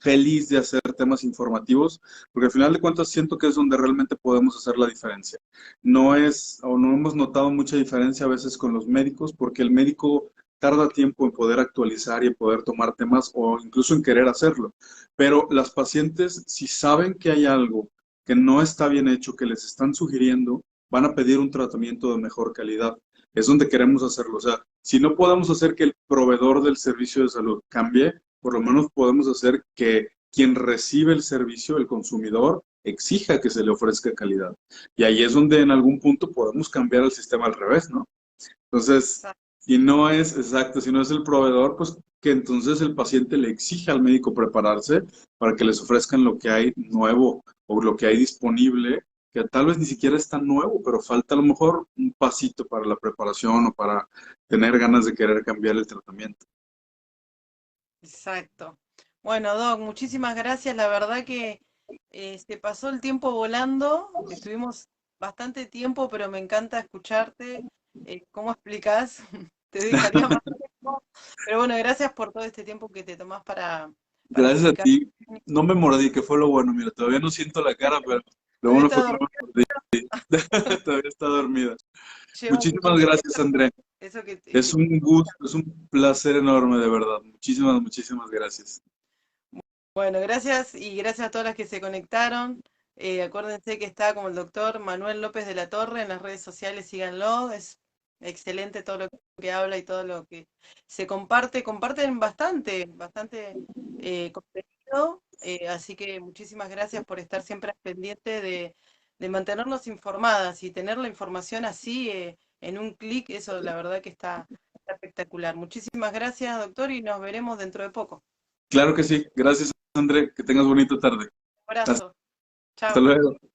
feliz de hacer temas informativos, porque al final de cuentas siento que es donde realmente podemos hacer la diferencia. No es, o no hemos notado mucha diferencia a veces con los médicos, porque el médico tarda tiempo en poder actualizar y en poder tomar temas o incluso en querer hacerlo. Pero las pacientes, si saben que hay algo que no está bien hecho, que les están sugiriendo, van a pedir un tratamiento de mejor calidad. Es donde queremos hacerlo. O sea, si no podemos hacer que el proveedor del servicio de salud cambie, por lo menos podemos hacer que quien recibe el servicio, el consumidor, exija que se le ofrezca calidad. Y ahí es donde en algún punto podemos cambiar el sistema al revés, ¿no? Entonces, si no es exacto, si no es el proveedor, pues que entonces el paciente le exija al médico prepararse para que les ofrezcan lo que hay nuevo o lo que hay disponible, que tal vez ni siquiera es tan nuevo, pero falta a lo mejor un pasito para la preparación o para tener ganas de querer cambiar el tratamiento. Exacto. Bueno, Doc, muchísimas gracias. La verdad que se pasó el tiempo volando. Estuvimos bastante tiempo, pero me encanta escucharte. ¿Cómo explicás? Te dejaría más tiempo. Pero bueno, gracias por todo este tiempo que te tomás para Gracias a explicar. ti. No me mordí, que fue lo bueno. Mira, todavía no siento la cara, pero lo Todavía bueno está fue que no me dormido. mordí. Todavía está dormida. Lleva mucho Muchísimas tiempo. gracias, André. Eso Es un gusto, es un placer enorme, de verdad. Muchísimas, muchísimas gracias. Bueno, gracias y gracias a todas las que se conectaron. Acuérdense que está como el doctor Manuel López de la Torre en las redes sociales, síganlo. Es excelente todo lo que habla y todo lo que se comparte. Comparten bastante contenido. Así que muchísimas gracias por estar siempre al pendiente de mantenernos informadas y tener la información así en un clic. Eso la verdad que está espectacular. Muchísimas gracias, doctor, y nos veremos dentro de poco. Claro que sí. Gracias, André. Que tengas bonita tarde. Un Hasta abrazo. hasta Chao. luego.